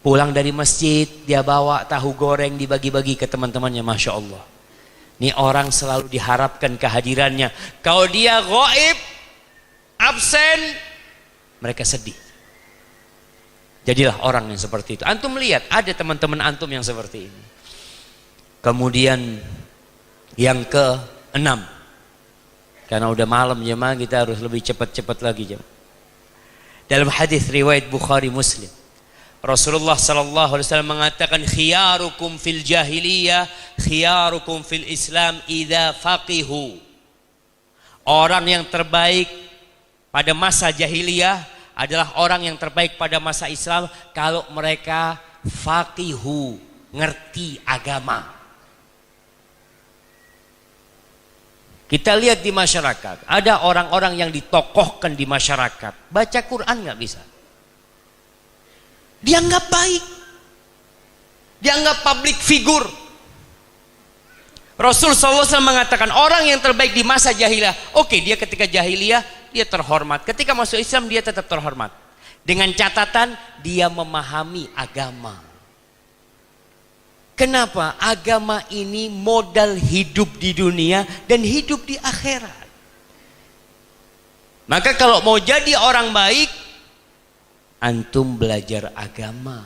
Pulang dari masjid dia bawa tahu goreng dibagi-bagi ke teman-temannya, masya Allah. Ini orang selalu diharapkan kehadirannya. Kalau dia gaib, absen, mereka sedih. Jadilah orang yang seperti itu. Antum lihat ada teman-teman antum yang seperti ini. Kemudian yang ke-6. Karena udah malam jemaah, kita harus lebih cepat-cepat lagi jemaah. Dalam hadis riwayat Bukhari Muslim, Rasulullah SAW mengatakan, khiyarukum fil jahiliyah, khiyarukum fil Islam idza faqihu. Orang yang terbaik pada masa jahiliyah adalah orang yang terbaik pada masa Islam kalau mereka faqihu, ngerti agama. Kita lihat di masyarakat, ada orang-orang yang ditokohkan di masyarakat, baca Quran nggak bisa. Dianggap baik, dianggap public figure, Rasul SAW mengatakan orang yang terbaik di masa jahiliyah, oke, dia ketika jahiliyah dia terhormat, ketika masuk Islam dia tetap terhormat, dengan catatan dia memahami agama. Kenapa? Agama ini modal hidup di dunia dan hidup di akhirat. Maka kalau mau jadi orang baik, antum belajar agama.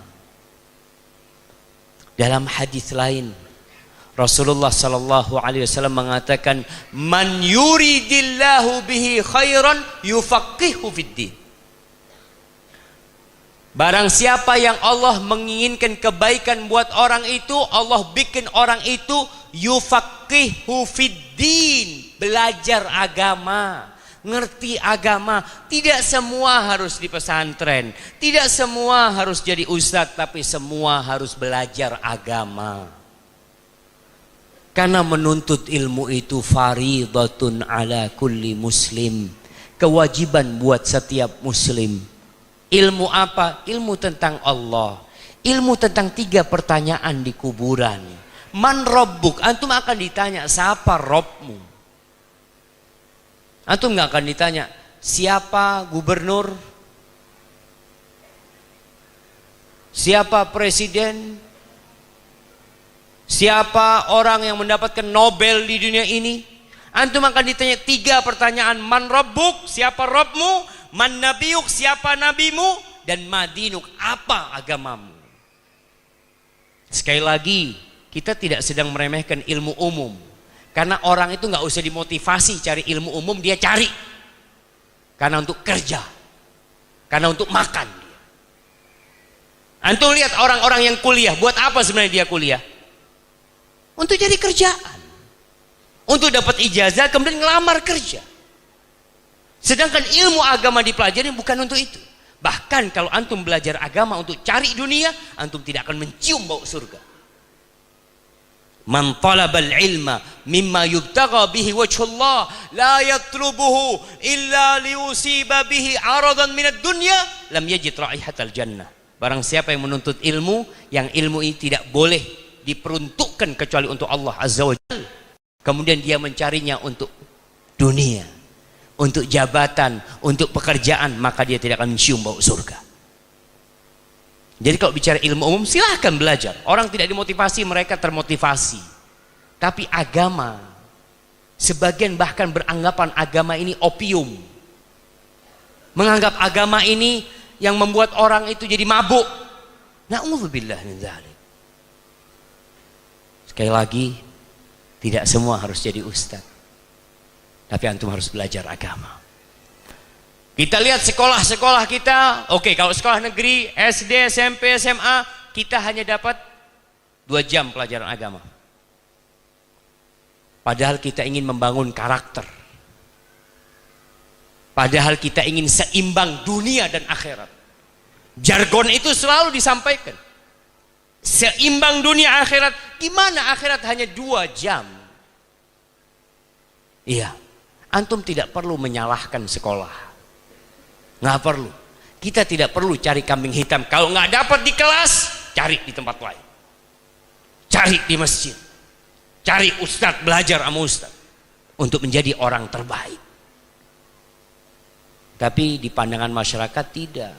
Dalam hadis lain Rasulullah sallallahu alaihi wasallam mengatakan, "Man yuridillahu bihi khairan yufaqihu fiddin." Barang siapa yang Allah menginginkan kebaikan buat orang itu, Allah bikin orang itu yufaqihu fiddin, belajar agama, ngerti agama. Tidak semua harus di pesantren, tidak semua harus jadi ustadz, tapi semua harus belajar agama. Karena menuntut ilmu itu faridatun ala kulli muslim, kewajiban buat setiap muslim. Ilmu apa? Ilmu tentang Allah, ilmu tentang 3 pertanyaan di kuburan. Man rabbuk? Antum akan ditanya siapa Robmu. Antum nggak akan ditanya siapa gubernur, siapa presiden, siapa orang yang mendapatkan Nobel di dunia ini. Antum akan ditanya 3 pertanyaan. Man rabbuk? Siapa Robmu? Man nabiyuk? Siapa nabimu? Dan madinuk? Apa agamamu? Sekali lagi, kita tidak sedang meremehkan ilmu umum. Karena orang itu nggak usah dimotivasi cari ilmu umum, dia cari. Karena untuk kerja, karena untuk makan. Antum lihat orang-orang yang kuliah, buat apa sebenarnya dia kuliah? Untuk cari kerjaan, untuk dapat ijazah kemudian ngelamar kerja. Sedangkan ilmu agama dipelajari bukan untuk itu. Bahkan kalau antum belajar agama untuk cari dunia, antum tidak akan mencium bau surga. Man talabal ilma mimma yubtagha bihi wajhullah la yatlubuhu illa liyusiba bihi aradan minad dunya lam yajid raihatal jannah. Barang siapa yang menuntut ilmu, yang ilmu ini tidak boleh diperuntukkan kecuali untuk Allah Azza wa Jalla, kemudian dia mencarinya untuk dunia, untuk jabatan, untuk pekerjaan, maka dia tidak akan mencium bau surga. Jadi kalau bicara ilmu umum silahkan belajar. Orang tidak dimotivasi, mereka termotivasi. Tapi agama, sebagian bahkan beranggapan agama ini opium, menganggap agama ini yang membuat orang itu jadi mabuk. Na'udzubillah min dzalik. Sekali lagi, tidak semua harus jadi ustadz, tapi antum harus belajar agama. Kita lihat sekolah-sekolah kita, oke, kalau sekolah negeri, SD, SMP, SMA, kita hanya dapat 2 jam pelajaran agama. Padahal kita ingin membangun karakter. Padahal kita ingin seimbang dunia dan akhirat. Jargon itu selalu disampaikan. Seimbang dunia akhirat. Gimana akhirat hanya 2 jam? Iya, antum tidak perlu menyalahkan sekolah. Nggak perlu. Kita tidak perlu cari kambing hitam. Kalau nggak dapat di kelas, cari di tempat lain. Cari di masjid. Cari ustadz, belajar sama ustadz untuk menjadi orang terbaik. Tapi di pandangan masyarakat tidak.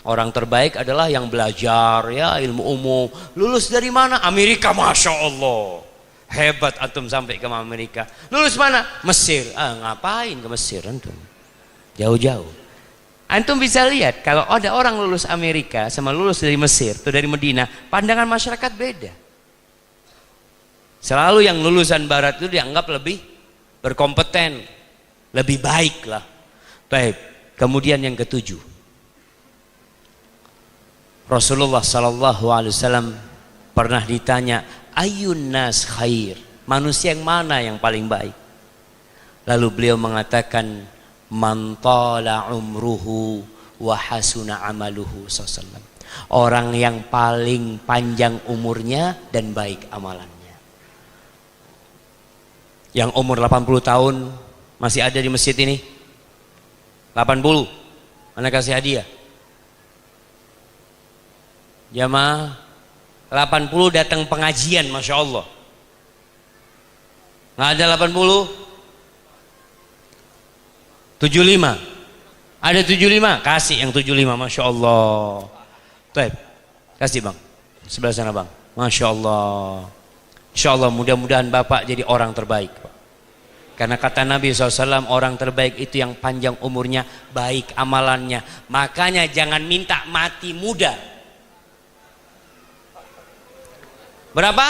Orang terbaik adalah yang belajar ya ilmu umum. Lulus dari mana? Amerika, masya Allah. Hebat antum sampai ke Amerika. Lulus mana? Mesir. Ngapain ke Mesir antum? Jauh-jauh. Antum bisa lihat kalau ada orang lulus Amerika sama lulus dari Mesir atau dari Medina, pandangan masyarakat beda. Selalu yang lulusan barat itu dianggap lebih berkompeten, lebih baik lah. Baik. Kemudian yang ketujuh, Rasulullah sallallahu alaihi wasallam pernah ditanya, ayyun nas khair, manusia yang mana yang paling baik? Lalu beliau mengatakan, man tala umruhu wa hasuna amaluhu sallallahu. Orang yang paling panjang umurnya dan baik amalannya. Yang umur 80 tahun masih ada di masjid ini? 80. Mana kasih hadiah? Jamaah 80 datang pengajian, masya Allah. Nggak ada 80? 75? Ada 75? Kasih yang 75, Masya Allah. Baik, kasih bang, sebelah sana bang. Masya Allah. Insya Allah mudah-mudahan Bapak jadi orang terbaik, Pak. Karena kata Nabi SAW, orang terbaik itu yang panjang umurnya, baik amalannya. Makanya jangan minta mati muda. Berapa?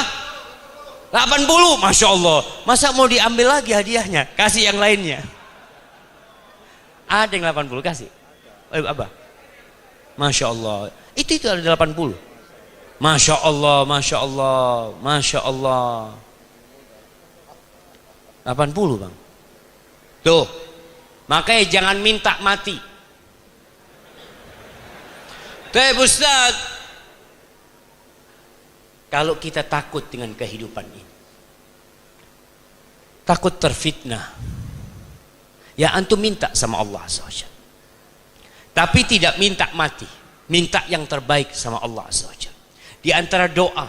80, Masya Allah. Masa mau diambil lagi hadiahnya? Kasih yang lainnya. Ada yang 80, kasih. Apa? Masya Allah. Itu ada 80. Masya Allah, Masya Allah, Masya Allah. 80 bang. Tuh. Makanya jangan minta mati. Tuh Ustaz. Kalau kita takut dengan kehidupan ini, takut terfitnah, ya antum minta sama Allah SWT. Tapi tidak minta mati, minta yang terbaik sama Allah SWT. Di antara doa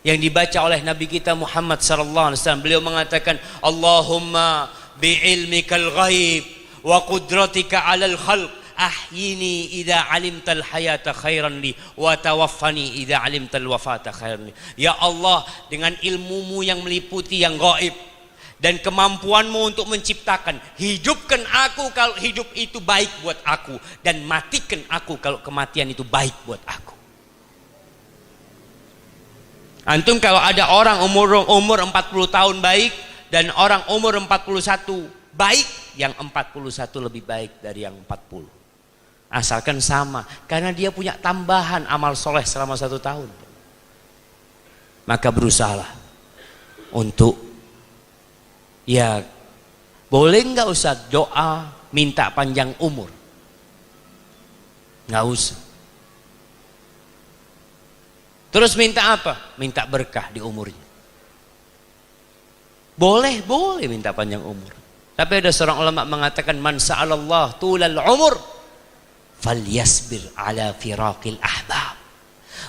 yang dibaca oleh Nabi kita Muhammad SAW, beliau mengatakan, Allahumma bi'ilmikal ghaib wa qudratika alal khalq ahyini idza alimtal hayata khairan li wa tawaffani idza alimtal wafata khairan li. Ya Allah, dengan ilmumu yang meliputi yang gaib dan kemampuanmu untuk menciptakan, hidupkan aku kalau hidup itu baik buat aku, dan matikan aku kalau kematian itu baik buat aku. Antum kalau ada orang umur 40 tahun baik dan orang umur 41 baik, yang 41 lebih baik dari yang 40. Asalkan sama, karena dia punya tambahan amal soleh selama 1 tahun. Maka berusahalah untuk, ya boleh nggak usah doa minta panjang umur? Nggak usah. Terus minta apa? Minta berkah di umurnya. Boleh minta panjang umur. Tapi ada seorang ulama mengatakan, man sa'alallah tulal umur falyasbir ala firaqil ahbab.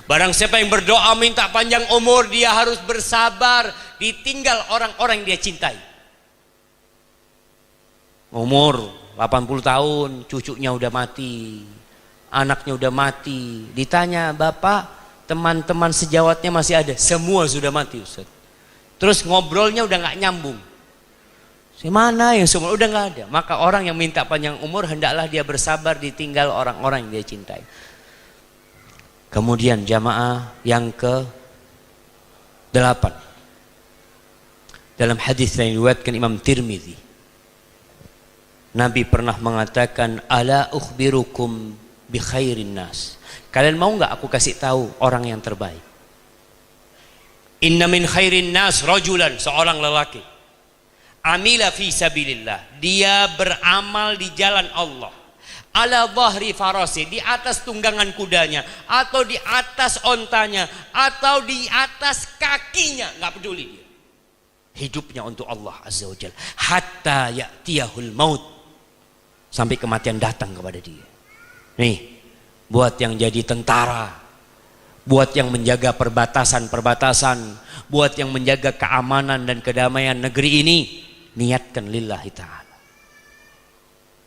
Barang siapa yang berdoa minta panjang umur, dia harus bersabar ditinggal orang-orang yang dia cintai. Umur 80 tahun, cucunya udah mati, anaknya udah mati. Ditanya, Bapak, teman-teman sejawatnya masih ada? Semua sudah mati, Ustaz. Terus ngobrolnya udah nggak nyambung. Mana yang semua udah nggak ada. Maka orang yang minta panjang umur hendaklah dia bersabar ditinggal orang-orang yang dia cintai. Kemudian jamaah yang ke-8, dalam hadis yang diriwayatkan Imam Tirmidzi, Nabi pernah mengatakan, ala ukhbirukum bi khairin nas. Kalian mau nggak aku kasih tahu orang yang terbaik? Inna min khairin nas rajulan, seorang lelaki, amila fi sabilillah, dia beramal di jalan Allah, ala dhahri farasi, di atas tunggangan kudanya, atau di atas ontanya, atau di atas kakinya, nggak peduli dia. Hidupnya untuk Allah Azza wa Jalla, hatta ya'tiyahul maut, sampai kematian datang kepada dia. Nih, buat yang jadi tentara, buat yang menjaga perbatasan-perbatasan, buat yang menjaga keamanan dan kedamaian negeri ini, niatkan lillahi ta'ala.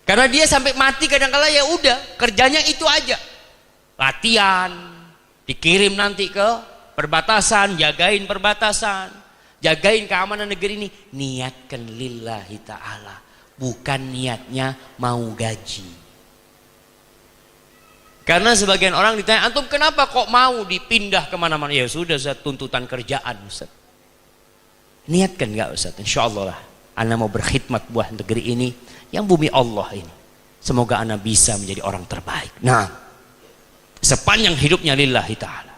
Karena dia sampai mati kadang-kala ya udah kerjanya itu aja, latihan, dikirim nanti ke perbatasan, jagain perbatasan, jagain keamanan negeri ini. Niatkan lillahi ta'ala, bukan niatnya mau gaji. Karena sebagian orang ditanya, antum kenapa kok mau dipindah kemana-mana? Ya sudah, Ustaz, tuntutan kerjaan, Ustaz. Niatkan nggak, Ustaz? Insya Allah lah, ana mau berkhidmat buat negeri ini, yang bumi Allah ini. Semoga ana bisa menjadi orang terbaik. Nah, sepanjang hidupnya lillahi ta'ala.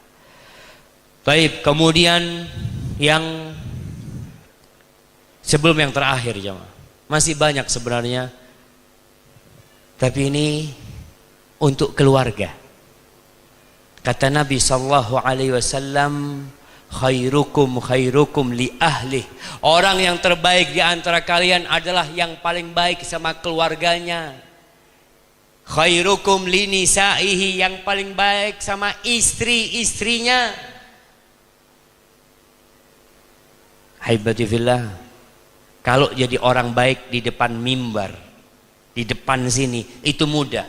Baik, kemudian yang sebelum yang terakhir, jemaah, masih banyak sebenarnya, tapi ini untuk keluarga. Kata Nabi sallallahu alaihi wasallam, khairukum khairukum li ahli. Orang yang terbaik di antara kalian adalah yang paling baik sama keluarganya. Khairukum li nisaihi, yang paling baik sama istri-istrinya. Haibati fillah, Kalau jadi orang baik di depan mimbar, di depan sini, itu mudah.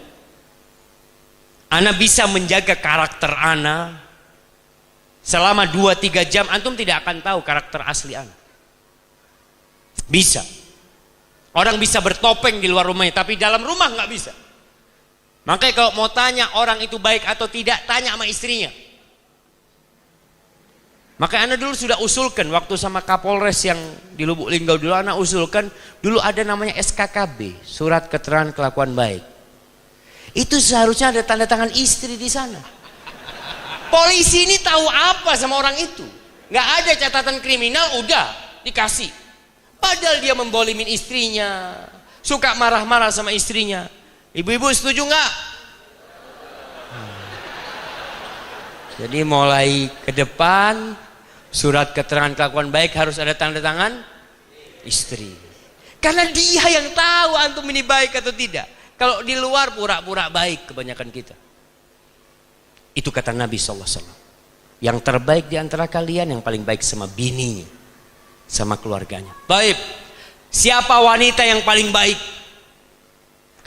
Ana bisa menjaga karakter ana selama 2-3 jam, antum tidak akan tahu karakter asli ana. Bisa. Orang bisa bertopeng di luar rumahnya, tapi dalam rumah nggak bisa. Makanya kalau mau tanya orang itu baik atau tidak, tanya sama istrinya. Maka ana dulu sudah usulkan waktu sama Kapolres yang di Lubuk Linggau dulu, ana usulkan dulu ada namanya SKKB, surat keterangan kelakuan baik. Itu seharusnya ada tanda tangan istri di sana. Polisi ini tahu apa sama orang itu? Nggak ada catatan kriminal, udah dikasih. Padahal dia membolimin istrinya, suka marah-marah sama istrinya. Ibu-ibu setuju nggak? Jadi mulai ke depan, surat keterangan kelakuan baik harus ada tanda tangan istri. Karena dia yang tahu antum ini baik atau tidak. Kalau di luar pura-pura baik kebanyakan kita. Itu kata Nabi SAW. Yang terbaik di antara kalian yang paling baik sama bininya, sama keluarganya. Baik. Siapa wanita yang paling baik?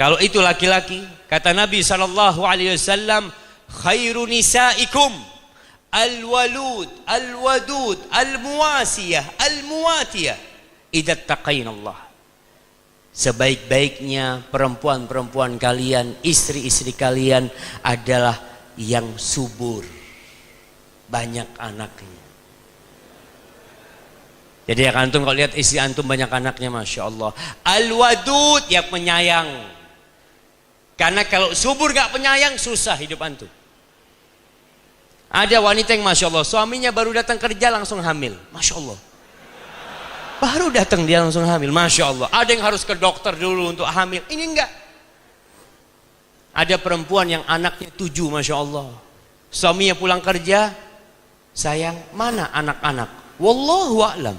Kalau itu laki-laki, kata Nabi SAW, khairu nisaikum al-walud, al-wadud, al-muwasiyah, al-muwatiyah idza taqainallah. Sebaik-baiknya perempuan-perempuan kalian, istri-istri kalian adalah yang subur, banyak anaknya. Jadi antum kalau lihat istri antum banyak anaknya, masya Allah. Al-wadud, yang penyayang. Karena kalau subur gak penyayang, susah hidup antum. Ada wanita yang masya Allah, suaminya baru datang kerja langsung hamil, masya Allah. Baru datang dia langsung hamil, masya Allah. Ada yang harus ke dokter dulu untuk hamil, ini enggak. Ada perempuan yang anaknya 7, masya Allah. Suaminya pulang kerja, sayang, mana anak-anak? Wallahu a'lam.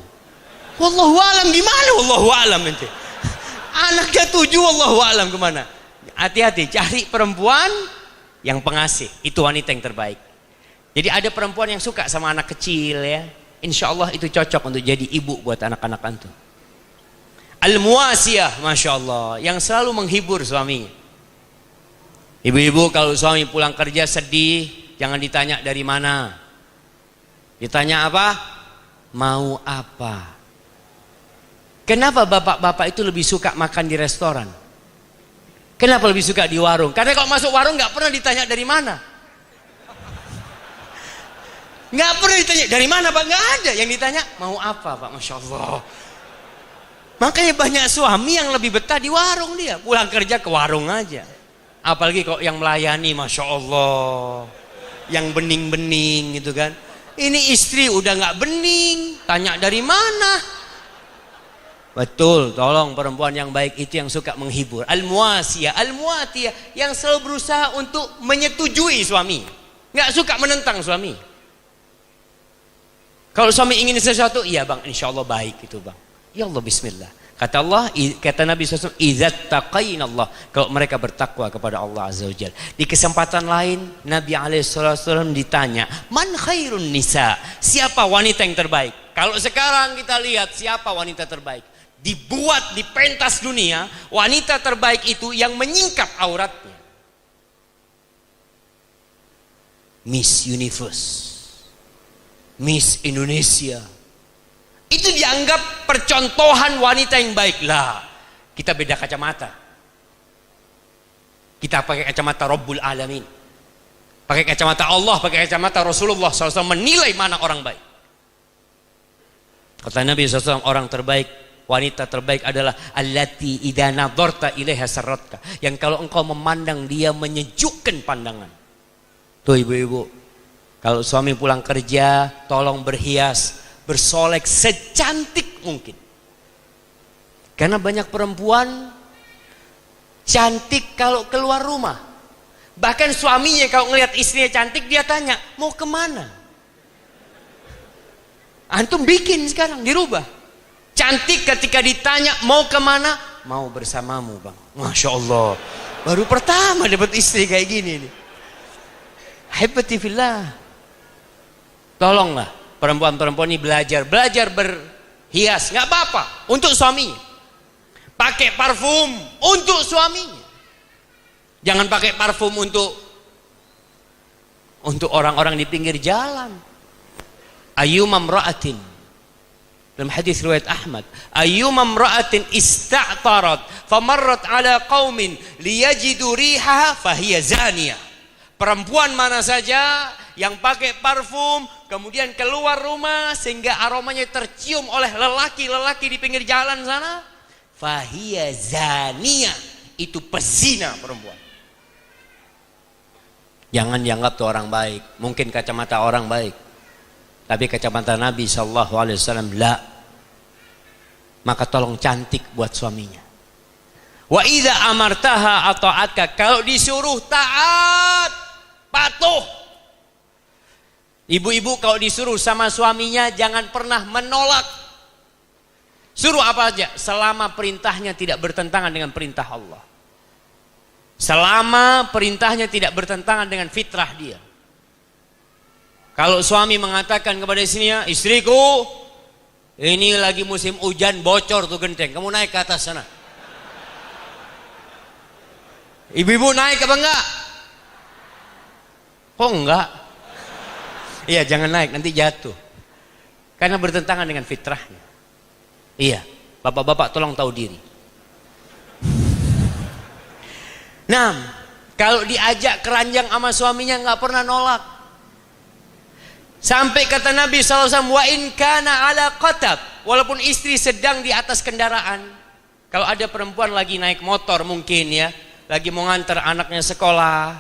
Wallahu a'lam gimana? Wallahu a'lam ente. Anaknya 7, wallahu a'lam kemana? Hati-hati, cari perempuan yang pengasih. Itu wanita yang terbaik. Jadi ada perempuan yang suka sama anak kecil ya. Insya Allah itu cocok untuk jadi ibu buat anak-anak antum. Al-muwasiyah, masya Allah, yang selalu menghibur suaminya. Ibu-ibu kalau suami pulang kerja sedih, jangan ditanya dari mana. Ditanya apa? Mau apa? Kenapa bapak-bapak itu lebih suka makan di restoran? Kenapa lebih suka di warung? Karena kalau masuk warung nggak pernah ditanya dari mana. Nggak pernah ditanya dari mana Pak, nggak ada. Yang ditanya mau apa Pak, masya Allah. Makanya banyak suami yang lebih betah di warung, dia pulang kerja ke warung aja. Apalagi kok yang melayani, masya Allah, yang bening-bening gitu kan. Ini istri udah nggak bening, tanya dari mana. Betul, tolong perempuan yang baik itu yang suka menghibur. Al-muwasiyah, al-muwatiyah, yang selalu berusaha untuk menyetujui suami, nggak suka menentang suami. Kalau suami ingin sesuatu, iya bang, insya Allah baik itu bang. Ya Allah, bismillah. Kata Allah, kata Nabi SAW, idzat taqainallah, kalau mereka bertakwa kepada Allah Azza wa Jalla. Di kesempatan lain, Nabi SAW ditanya, man khairun nisa, siapa wanita yang terbaik? Kalau sekarang kita lihat siapa wanita terbaik, dibuat di pentas dunia, wanita terbaik itu yang menyingkap auratnya. Miss Universe, Miss Indonesia, itu dianggap percontohan wanita yang baik. Lah, kita beda kacamata. Kita pakai kacamata Rabbul Alamin, pakai kacamata Allah, pakai kacamata Rasulullah SAW menilai mana orang baik. Kata Nabi SAW, orang terbaik, wanita terbaik adalah allati idza nadharta ilaiha sarratka, yang kalau engkau memandang dia menyejukkan pandangan. Tuh ibu-ibu, kalau suami pulang kerja, tolong berhias, bersolek secantik mungkin. Karena banyak perempuan cantik kalau keluar rumah. Bahkan suaminya kalau ngelihat istrinya cantik, dia tanya, mau kemana? Antum bikin sekarang, dirubah. Cantik ketika ditanya mau kemana? Mau bersamamu bang. Masya Allah, baru pertama dapat istri kayak gini nih. Hebati fillah. Tolonglah perempuan-perempuan ini belajar hias, nggak apa-apa, untuk suaminya. Pakai parfum untuk suaminya. Jangan pakai parfum untuk orang-orang di pinggir jalan. Ayyuma imra'atin, dalam hadis riwayat Ahmad, ayyuma imra'atin ista'tarat famarrat ala qaumin liyajidu rihaha fahiya zaniyah. Perempuan mana saja yang pakai parfum kemudian keluar rumah sehingga aromanya tercium oleh lelaki-lelaki di pinggir jalan sana, fahiya zaniyah, itu pezina perempuan. Jangan dianggap tuh orang baik. Mungkin kacamata orang baik, tapi kacamata Nabi SAW la. Maka tolong cantik buat suaminya. Wa idza amartaha ata'atka, kalau disuruh taat, patuh. Ibu-ibu kalau disuruh sama suaminya jangan pernah menolak. Suruh apa aja selama perintahnya tidak bertentangan dengan perintah Allah. Selama perintahnya tidak bertentangan dengan fitrah dia. Kalau suami mengatakan kepada istrinya, istriku, ini lagi musim hujan, bocor tuh genteng, kamu naik ke atas sana. Ibu-ibu naik apa enggak? Kok enggak? Iya, jangan naik, nanti jatuh. Karena bertentangan dengan fitrahnya. Iya, bapak-bapak tolong tahu diri. Nah, kalau diajak keranjang sama suaminya nggak pernah nolak. Sampai kata Nabi SAW, wa in kana ala qatab, walaupun istri sedang di atas kendaraan. Kalau ada perempuan lagi naik motor mungkin ya, lagi mau ngantar anaknya sekolah,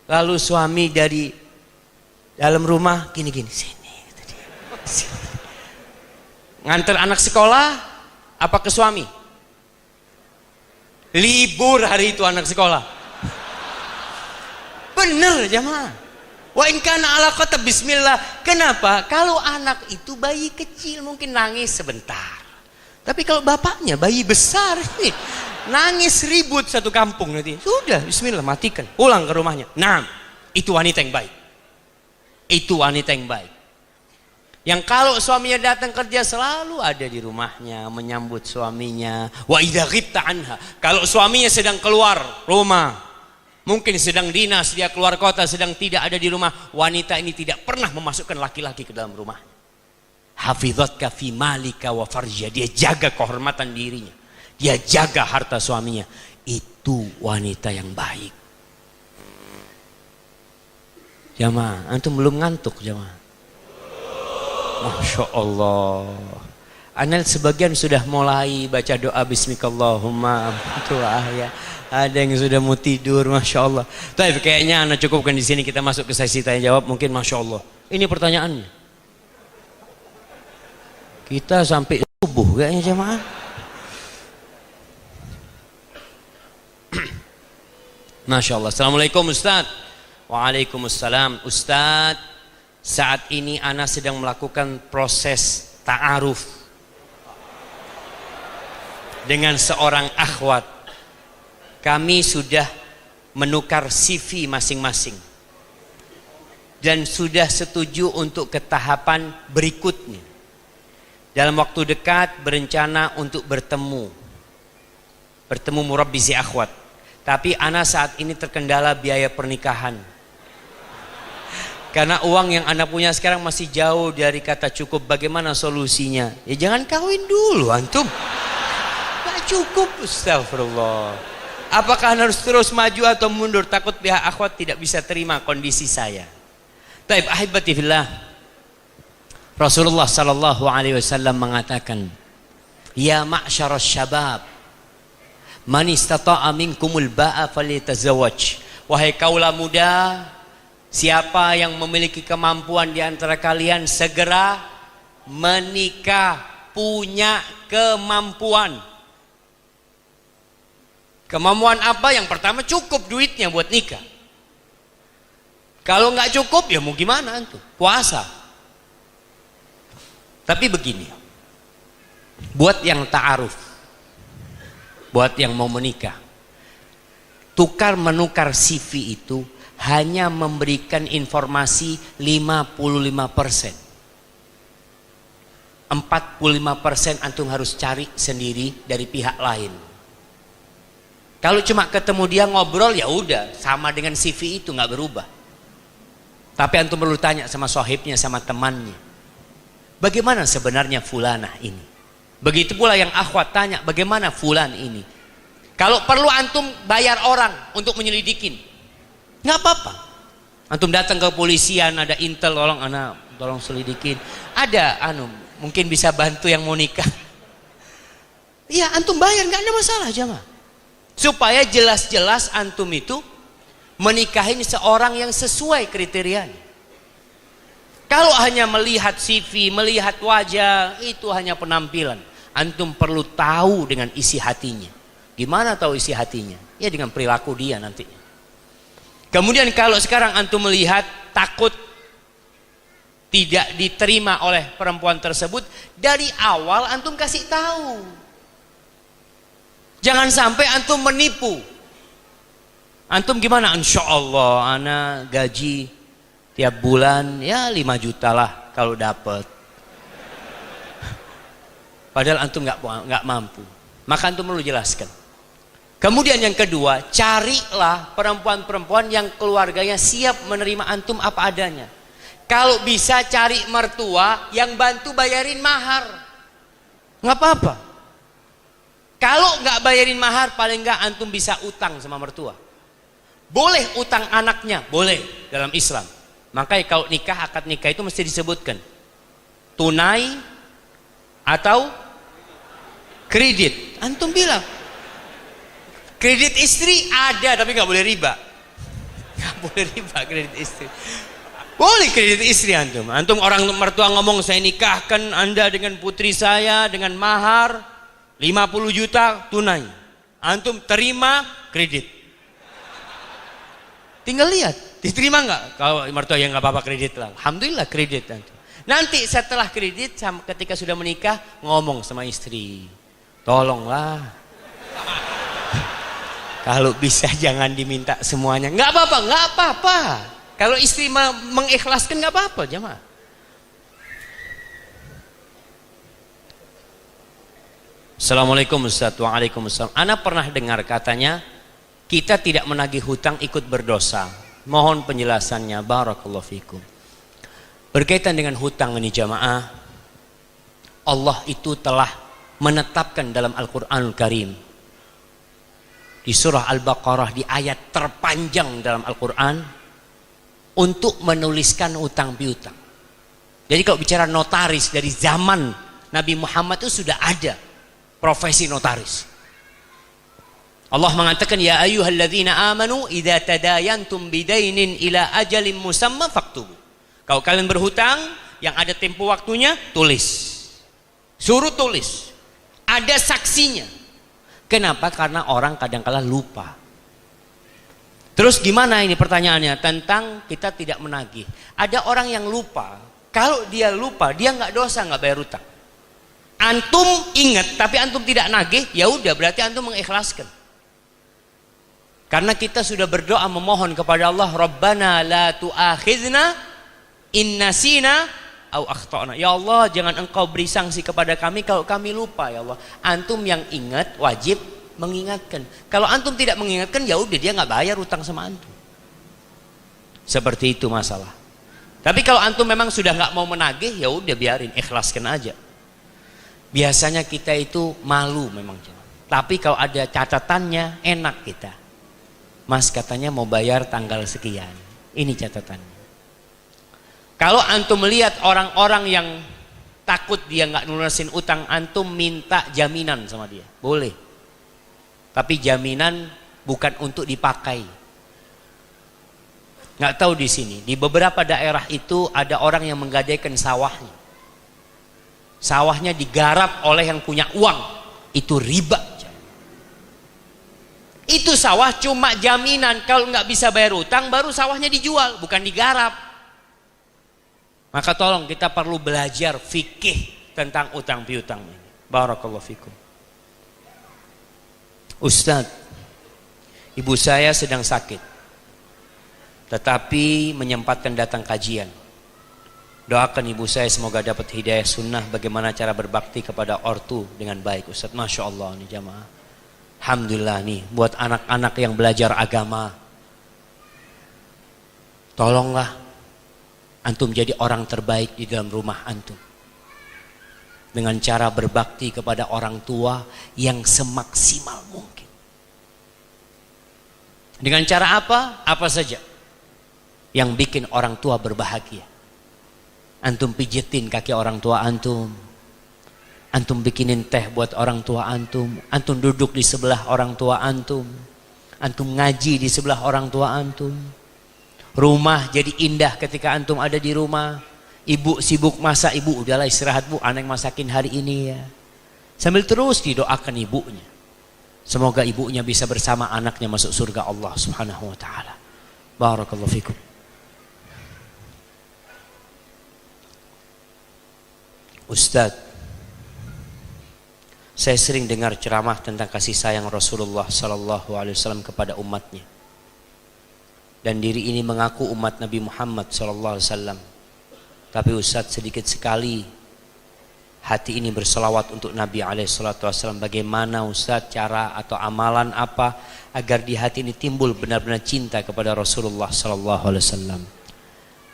lalu suami dari dalam rumah gini-gini, sini, ngantar anak sekolah, apa ke suami? Libur hari itu anak sekolah. Bener jamaah. Wa in kana ala qatab, bismillah. Kenapa? Kalau anak itu bayi kecil mungkin nangis sebentar. Tapi kalau bapaknya bayi besar nih, nangis ribut satu kampung nanti. Sudah, bismillah, matikan. Pulang ke rumahnya. Nah, itu wanita yang baik. Itu wanita yang baik. Yang kalau suaminya datang kerja selalu ada di rumahnya menyambut suaminya. Wa idza ghibta anha, kalau suaminya sedang keluar rumah, mungkin sedang dinas, dia keluar kota, sedang tidak ada di rumah, wanita ini tidak pernah memasukkan laki-laki ke dalam rumah. Hafizatka fi malika wa farja, dia jaga kehormatan dirinya, dia jaga harta suaminya. Itu wanita yang baik. Jamaah, antum belum ngantuk jamaah? Masya Allah. Anel sebagian sudah mulai baca doa Bismikallahumma ya. Ada yang sudah mau tidur, Masya Allah. Tapi kayaknya anak cukupkan di sini, kita masuk ke sesi tanya jawab. Mungkin Masya Allah. Ini pertanyaannya. Kita sampai subuh kayaknya jamaah. Masya Allah. Assalamualaikum Ustaz. Waalaikumsalam. Ustaz, saat ini ana sedang melakukan proses ta'aruf dengan seorang akhwat. Kami sudah menukar CV masing-masing dan sudah setuju untuk ke tahapan berikutnya. Dalam waktu dekat berencana untuk bertemu murabbi si akhwat. Tapi ana saat ini terkendala biaya pernikahan. Karena uang yang anda punya sekarang masih jauh dari kata cukup. Bagaimana solusinya? Ya jangan kawin dulu antum. Gak cukup, astagfirullah. Apakah harus terus maju atau mundur? Takut pihak akhwat tidak bisa terima kondisi saya. Taib ahibati fillah. Rasulullah sallallahu alaihi wasallam mengatakan, ya ma'syaras syabab, man istata'a minkumul ba'a falyatazawwaj. Wahai kaula muda, siapa yang memiliki kemampuan di antara kalian segera menikah, punya kemampuan. Kemampuan apa? Yang pertama cukup duitnya buat nikah. Kalau nggak cukup ya mau gimana tuh? Puasa. Tapi begini, buat yang ta'aruf, buat yang mau menikah, tukar menukar CV itu hanya memberikan informasi 55%. 45% antum harus cari sendiri dari pihak lain. Kalau cuma ketemu dia ngobrol ya udah, sama dengan CV itu nggak berubah. Tapi antum perlu tanya sama sohibnya, sama temannya, bagaimana sebenarnya fulanah ini. Begitu pula yang akhwat tanya, bagaimana fulan ini. Kalau perlu antum bayar orang untuk menyelidikin, nggak apa-apa. Antum datang ke polisian, ada intel, tolong selidikin. Ada mungkin bisa bantu yang mau nikah. Iya, antum bayar, nggak ada masalah jemaah. Supaya jelas-jelas antum itu menikahin seorang yang sesuai kriterianya. Kalau hanya melihat CV, melihat wajah, itu hanya penampilan. Antum perlu tahu dengan isi hatinya. Gimana tahu isi hatinya? Ya dengan perilaku dia nantinya. Kemudian kalau sekarang antum melihat takut tidak diterima oleh perempuan tersebut, dari awal antum kasih tahu. Jangan sampai antum menipu. Antum gimana? Insya Allah anak gaji tiap bulan ya 5 juta lah kalau dapat. Padahal antum nggak mampu. Maka antum perlu jelaskan. Kemudian yang kedua, carilah perempuan-perempuan yang keluarganya siap menerima antum apa adanya. Kalau bisa cari mertua yang bantu bayarin mahar, nggak apa-apa. Kalau nggak bayarin mahar, paling nggak antum bisa utang sama mertua. Boleh utang anaknya, boleh dalam Islam. Makanya kalau nikah, akad nikah itu mesti disebutkan tunai atau kredit. Antum bilang kredit istri ada, tapi nggak boleh riba. Nggak boleh riba kredit istri. Boleh kredit istri antum. Antum orang mertua ngomong, saya nikahkan Anda dengan putri saya dengan mahar 50 juta tunai. Antum terima kredit. Tinggal lihat, diterima nggak? Kalau mertua yang nggak apa-apa kredit lah. Alhamdulillah kredit antum. Nanti setelah kredit, ketika sudah menikah, ngomong sama istri, tolonglah. Kalau bisa jangan diminta semuanya. Nggak apa-apa, nggak apa-apa. Kalau istri mengikhlaskan nggak apa-apa, jemaah. Assalamualaikum Ustaz. Waalaikumsalam. Ana pernah dengar katanya kita tidak menagih hutang ikut berdosa. Mohon penjelasannya. Barakallahu fikum. Berkaitan dengan hutang ini jemaah, Allah itu telah menetapkan dalam Al-Qur'anul Karim di surah Al-Baqarah, di ayat terpanjang dalam Al-Quran, untuk menuliskan utang piutang. Jadi kalau bicara notaris, dari zaman Nabi Muhammad itu sudah ada profesi notaris. Allah mengatakan, ya ayyuhalladzina amanu idza tadayantum bidainin ila ajalin musamma faktubu. Kalau kalian berhutang yang ada tempo waktunya, tulis. Suruh tulis. Ada saksinya. Kenapa? Karena orang kadang-kala lupa. Terus gimana ini pertanyaannya tentang kita tidak menagih. Ada orang yang lupa. Kalau dia lupa, dia nggak dosa, nggak bayar hutang. Antum ingat, tapi antum tidak nagih, ya udah berarti antum mengikhlaskan. Karena kita sudah berdoa memohon kepada Allah, Rabbana la tu'akhidna in nasina au akhtana. Ya Allah, jangan engkau beri sanksi kepada kami kalau kami lupa ya Allah. Antum yang ingat wajib mengingatkan. Kalau antum tidak mengingatkan, ya udah dia nggak bayar utang sama antum. Seperti itu masalah. Tapi kalau antum memang sudah nggak mau menagih, ya udah biarin, ikhlaskan aja. Biasanya kita itu malu memang. Tapi kalau ada catatannya enak kita. Mas katanya mau bayar tanggal sekian. Ini catatannya. Kalau antum melihat orang-orang yang takut dia nggak lunasin utang, antum minta jaminan sama dia, boleh. Tapi jaminan bukan untuk dipakai. Nggak tahu di sini, di beberapa daerah itu ada orang yang menggadaikan sawahnya. Sawahnya digarap oleh yang punya uang, itu riba. Itu sawah cuma jaminan, kalau nggak bisa bayar utang baru sawahnya dijual, bukan digarap. Maka tolong kita perlu belajar fikih tentang utang piutang ini. Barakallahu fikum. Ustaz, ibu saya sedang sakit, tetapi menyempatkan datang kajian. Doakan ibu saya semoga dapat hidayah sunnah bagaimana cara berbakti kepada ortu dengan baik. Ustaz, Masya Allah nih jamaah. Alhamdulillah nih buat anak-anak yang belajar agama. Tolonglah antum jadi orang terbaik di dalam rumah antum. Dengan cara berbakti kepada orang tua yang semaksimal mungkin. Dengan cara apa? Apa saja yang bikin orang tua berbahagia. Antum pijetin kaki orang tua antum. Antum bikinin teh buat orang tua antum. Antum duduk di sebelah orang tua antum. Antum ngaji di sebelah orang tua antum. Rumah jadi indah ketika antum ada di rumah. Ibu sibuk masak, ibu udahlah istirahat bu, anak masakin hari ini ya. Sambil terus didoakan ibunya. Semoga ibunya bisa bersama anaknya masuk surga Allah Subhanahu wa taala. Barakallahu fikum. Ustaz, saya sering dengar ceramah tentang kasih sayang Rasulullah sallallahu alaihi wasallam kepada umatnya. Dan diri ini mengaku umat Nabi Muhammad sallallahu alaihi wasallam. Tapi Ustaz, sedikit sekali hati ini berselawat untuk Nabi alaihi salatu wasallam. Bagaimana Ustaz cara atau amalan apa agar di hati ini timbul benar-benar cinta kepada Rasulullah sallallahu alaihi wasallam?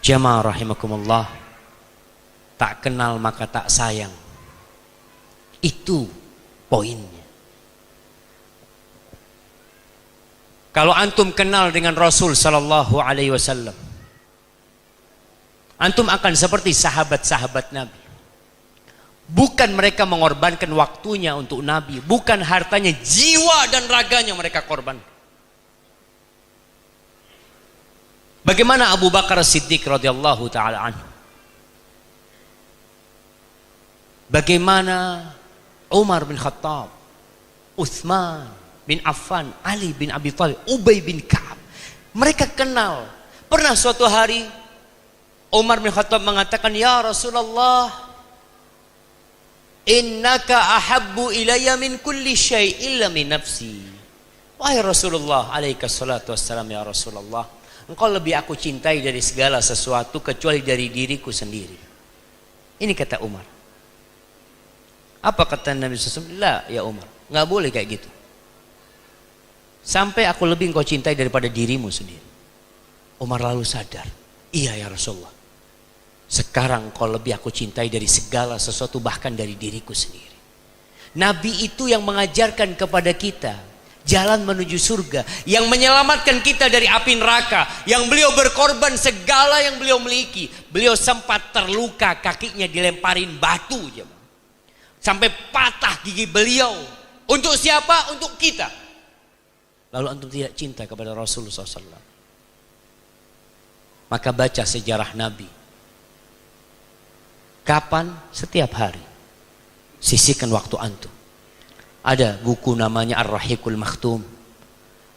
Jamaah rahimakumullah, tak kenal maka tak sayang. Itu poinnya. Kalau antum kenal dengan Rasul sallallahu alaihi wasallam, antum akan seperti sahabat-sahabat Nabi. Bukan mereka mengorbankan waktunya untuk Nabi, bukan hartanya, jiwa dan raganya mereka korban. Bagaimana Abu Bakar Siddiq radhiyallahu taala anhu? Bagaimana Umar bin Khattab, Utsman bin Affan, Ali bin Abi Thalib, Ubay bin Ka'ab. Mereka kenal. Pernah suatu hari Umar bin Khattab mengatakan, "Ya Rasulullah, innaka ahabbu ilayya min kulli syai' illa min nafsi." Wahai Rasulullah, alaihi salatu wassalam, ya Rasulullah, engkau lebih aku cintai dari segala sesuatu kecuali dari diriku sendiri. Ini kata Umar. Apa kata Nabi SAW? La ya Umar, nggak boleh kayak gitu. Sampai aku lebih engkau cintai daripada dirimu sendiri. Umar lalu sadar, iya ya Rasulullah, sekarang engkau lebih aku cintai dari segala sesuatu, bahkan dari diriku sendiri. Nabi itu yang mengajarkan kepada kita jalan menuju surga, yang menyelamatkan kita dari api neraka, yang beliau berkorban segala yang beliau miliki. Beliau sempat terluka, kakinya dilemparin batu sampai patah gigi beliau. Untuk siapa? Untuk kita. Lalu antum tidak cinta kepada Rasulullah SAW. Maka baca sejarah Nabi. Kapan? Setiap hari. Sisihkan waktu antum. Ada buku namanya Ar-Rahiqul Makhtum.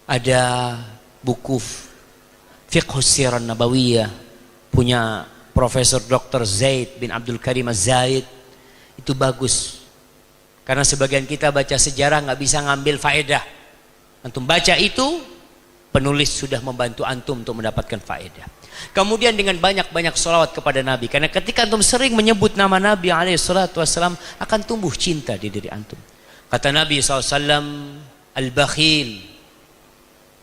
Ada buku Fiqhus Sirah Nabawiyah punya Profesor Dr. Zaid bin Abdul Karim Az-Zaid. Itu bagus. Karena sebagian kita baca sejarah nggak bisa ngambil faedah. Antum baca itu, penulis sudah membantu antum untuk mendapatkan faedah. Kemudian dengan banyak-banyak sholawat kepada Nabi. Karena ketika antum sering menyebut nama Nabi SAW, akan tumbuh cinta di diri antum. Kata Nabi SAW, Al-Bakhil,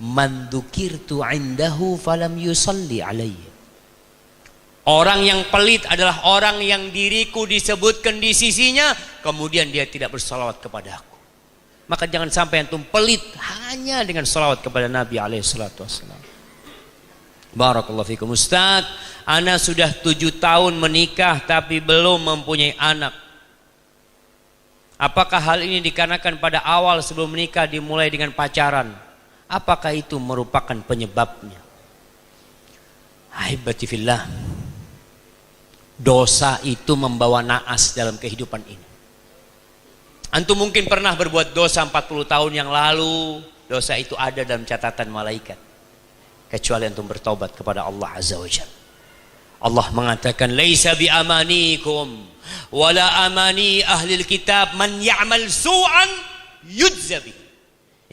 man dzukirtu indahu falam yusalli alaihi. Orang yang pelit adalah orang yang diriku disebutkan di sisinya, kemudian dia tidak bersalawat kepada aku. Maka jangan sampai antum pelit hanya dengan salawat kepada Nabi SAW. Barakallahu fikum. Ustaz, ana sudah 7 tahun menikah tapi belum mempunyai anak. Apakah hal ini dikarenakan pada awal sebelum menikah dimulai dengan pacaran? Apakah itu merupakan penyebabnya? Ahibati fillah. Dosa itu membawa naas dalam kehidupan ini. Antum mungkin pernah berbuat dosa 40 tahun yang lalu. Dosa itu ada dalam catatan malaikat. Kecuali antum bertaubat kepada Allah Azza wa Jalla. Allah mengatakan, "Laisa bi amanikum wala amani ahlil kitab, man ya'mal su'an yujza bihi."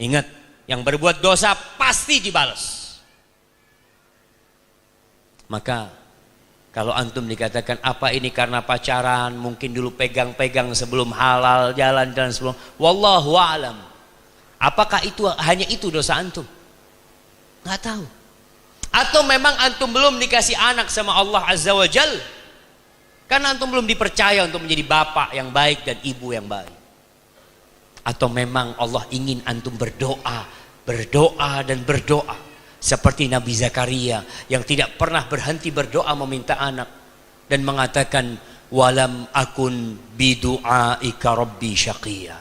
Ingat, yang berbuat dosa pasti dibalas. Maka Kalau antum dikatakan apa ini karena pacaran, mungkin dulu pegang-pegang sebelum halal, jalan-jalan sebelum, wallahu a'lam. Apakah itu hanya itu dosa antum? Nggak tahu. Atau memang antum belum dikasih anak sama Allah Azza wa Jal, karena antum belum dipercaya untuk menjadi bapak yang baik dan ibu yang baik. Atau memang Allah ingin antum berdoa, berdoa dan berdoa. Seperti Nabi Zakaria yang tidak pernah berhenti berdoa meminta anak. Dan mengatakan, walam akun bidu'aika rabbi syaqiyya.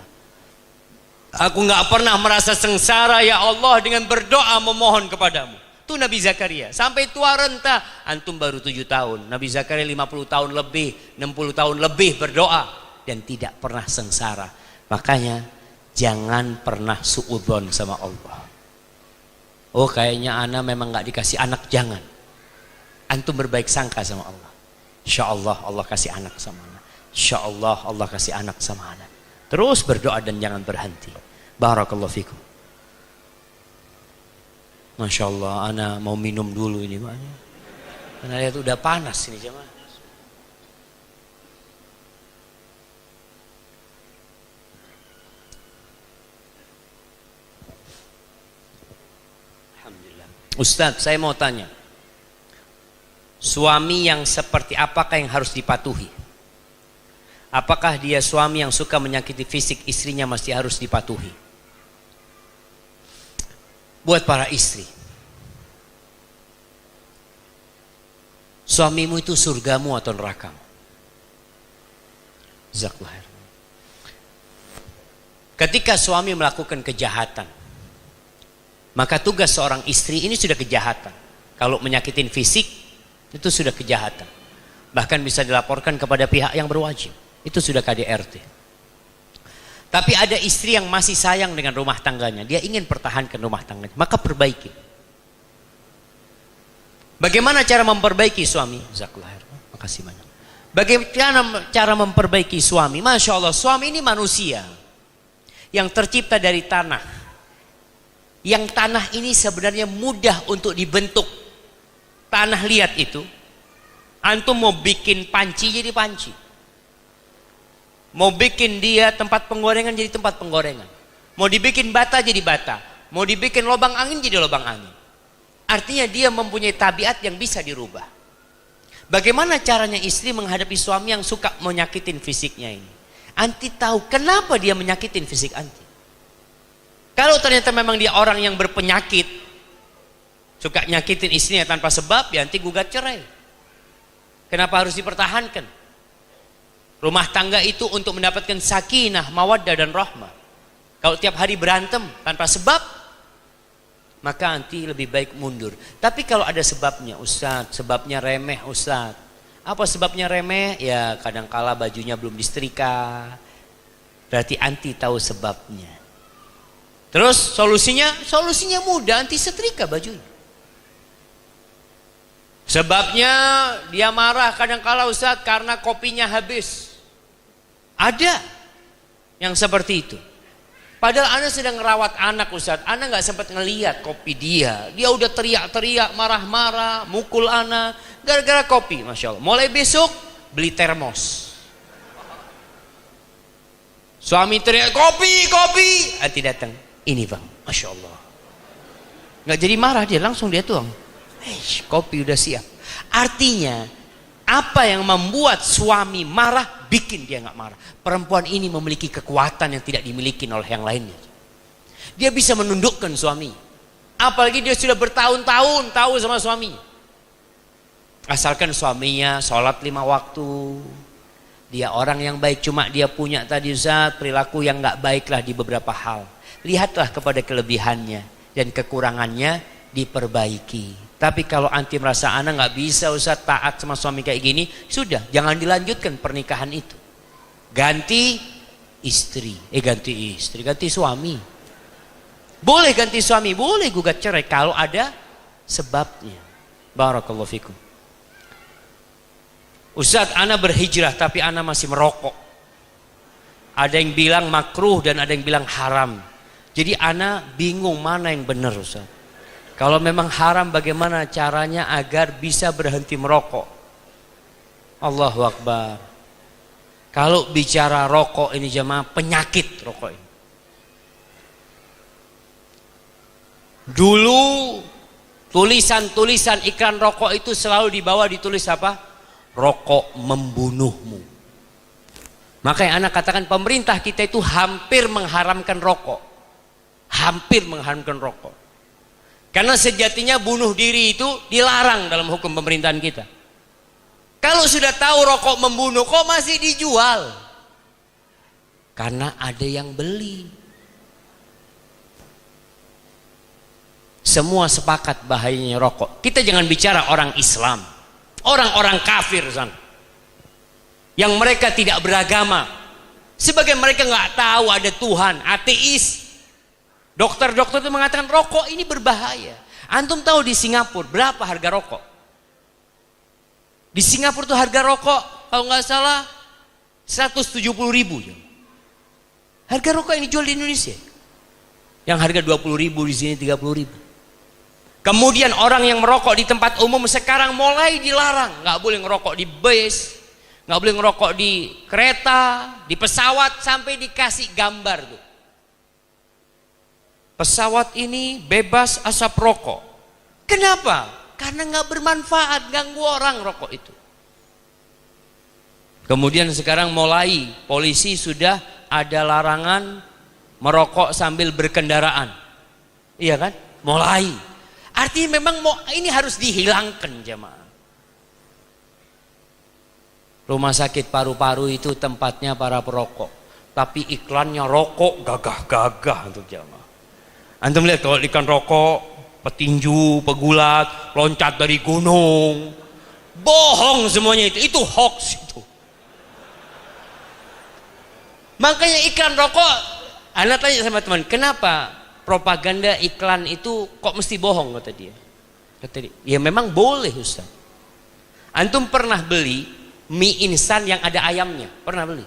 Aku nggak pernah merasa sengsara ya Allah dengan berdoa memohon kepadamu. Itu Nabi Zakaria. Sampai tua renta. Antum baru 7 tahun. Nabi Zakaria 50 tahun lebih, 60 tahun lebih berdoa. Dan tidak pernah sengsara. Makanya jangan pernah suudzon sama Allah. Oh kayaknya ana memang gak dikasih anak, jangan. Antum berbaik sangka sama Allah. Insya Allah Allah kasih anak sama ana. Insya Allah Allah kasih anak sama ana. Terus berdoa dan jangan berhenti. Barakallahu fikum. Masya Allah, ana mau minum dulu ini Pak. Karena lihat udah panas ini jemaah. Ustadz, saya mau tanya, suami yang seperti apakah yang harus dipatuhi? Apakah dia suami yang suka menyakiti fisik istrinya masih harus dipatuhi? Buat para istri, suamimu itu surgamu atau nerakamu? Jazakallahu. Ketika suami melakukan kejahatan, maka tugas seorang istri ini sudah kejahatan. Kalau menyakitin fisik itu sudah kejahatan. Bahkan bisa dilaporkan kepada pihak yang berwajib. Itu sudah KDRT. Tapi ada istri yang masih sayang dengan rumah tangganya. Dia ingin pertahankan rumah tangganya. Maka perbaiki. Bagaimana cara memperbaiki suami? Jazakallahu. Makasih banyak. Bagaimana cara memperbaiki suami? Masya Allah, suami ini manusia yang tercipta dari tanah. Yang tanah ini sebenarnya mudah untuk dibentuk. Tanah liat itu. Antum mau bikin panci jadi panci. Mau bikin dia tempat penggorengan jadi tempat penggorengan. Mau dibikin bata jadi bata. Mau dibikin lubang angin jadi lubang angin. Artinya dia mempunyai tabiat yang bisa dirubah. Bagaimana caranya istri menghadapi suami yang suka menyakitin fisiknya ini? Anti tahu kenapa dia menyakitin fisik anti. Kalau ternyata memang dia orang yang berpenyakit, suka nyakitin istrinya tanpa sebab, ya nanti gugat cerai. Kenapa harus dipertahankan? Rumah tangga itu untuk mendapatkan sakinah, mawaddah dan rahmah. Kalau tiap hari berantem tanpa sebab, maka nanti lebih baik mundur. Tapi kalau ada sebabnya, Ustadz, sebabnya remeh Ustadz. Apa sebabnya remeh? Ya kadangkala bajunya belum disetrika. Berarti anti tahu sebabnya. Terus solusinya mudah, anti setrika bajunya. Sebabnya dia marah kadangkala Ustadz karena kopinya habis. Ada yang seperti itu. Padahal Anda sedang ngerawat anak Ustadz, Anda nggak sempat ngelihat kopi dia. Dia udah teriak-teriak, marah-marah, mukul anak gara-gara kopi, Masya Allah. Mulai besok beli termos. Suami teriak kopi, anti datang. Ini bang, Masya Allah. Nggak jadi marah dia, langsung dia tuang. Kopi udah siap. Artinya apa yang membuat suami marah bikin dia nggak marah. Perempuan ini memiliki kekuatan yang tidak dimiliki oleh yang lainnya. Dia bisa menundukkan suami. Apalagi dia sudah bertahun-tahun tahu sama suami. Asalkan suaminya sholat 5 waktu. Dia orang yang baik, cuma dia punya tadi Ustaz perilaku yang nggak baiklah di beberapa hal. Lihatlah kepada kelebihannya dan kekurangannya diperbaiki. Tapi kalau anti merasa anak nggak bisa Ustaz taat sama suami kayak gini, sudah jangan dilanjutkan pernikahan itu. Ganti istri, ganti suami. Boleh ganti suami, boleh gugat cerai kalau ada sebabnya. Barakallahu fikum. Ustaz, ana berhijrah tapi ana masih merokok. Ada yang bilang makruh dan ada yang bilang haram. Jadi ana bingung mana yang benar Ustaz. Kalau memang haram bagaimana caranya agar bisa berhenti merokok? Allahu Akbar. Kalau bicara rokok ini jemaah, penyakit rokok ini. Dulu tulisan-tulisan iklan rokok itu selalu di bawah ditulis apa? Rokok membunuhmu. Makanya anak katakan pemerintah kita itu hampir mengharamkan rokok. Hampir mengharamkan rokok. Karena sejatinya bunuh diri itu dilarang dalam hukum pemerintahan kita. Kalau sudah tahu rokok membunuh, kok masih dijual? Karena ada yang beli. Semua sepakat bahayanya rokok. Kita jangan bicara orang Islam, orang-orang kafir sana, yang mereka tidak beragama. Sebagai mereka nggak tahu ada Tuhan, ateis. Dokter-dokter itu mengatakan rokok ini berbahaya. Antum tahu di Singapura berapa harga rokok? Di Singapura tuh harga rokok kalau nggak salah 170.000. Harga rokok yang dijual di Indonesia, yang harga 20.000 di sini 30.000. Kemudian orang yang merokok di tempat umum sekarang mulai dilarang, nggak boleh ngerokok di bus, nggak boleh ngerokok di kereta, di pesawat, sampai dikasih gambar tuh. Pesawat ini bebas asap rokok. Kenapa? Karena nggak bermanfaat, ganggu orang rokok itu. Kemudian sekarang mulai polisi sudah ada larangan merokok sambil berkendaraan. Iya kan? Mulai. Artinya memang ini harus dihilangkan jemaah. Rumah sakit paru-paru itu tempatnya para perokok, tapi iklannya rokok gagah-gagah untuk jemaah. Antum lihat kalau iklan rokok, petinju, pegulat, loncat dari gunung, bohong semuanya itu hoax itu. Makanya iklan rokok, anak tanya sama teman, kenapa propaganda iklan itu kok mesti bohong, kata dia. Kata dia, ya memang boleh Ustaz. Antum pernah beli mie instan yang ada ayamnya? Pernah beli?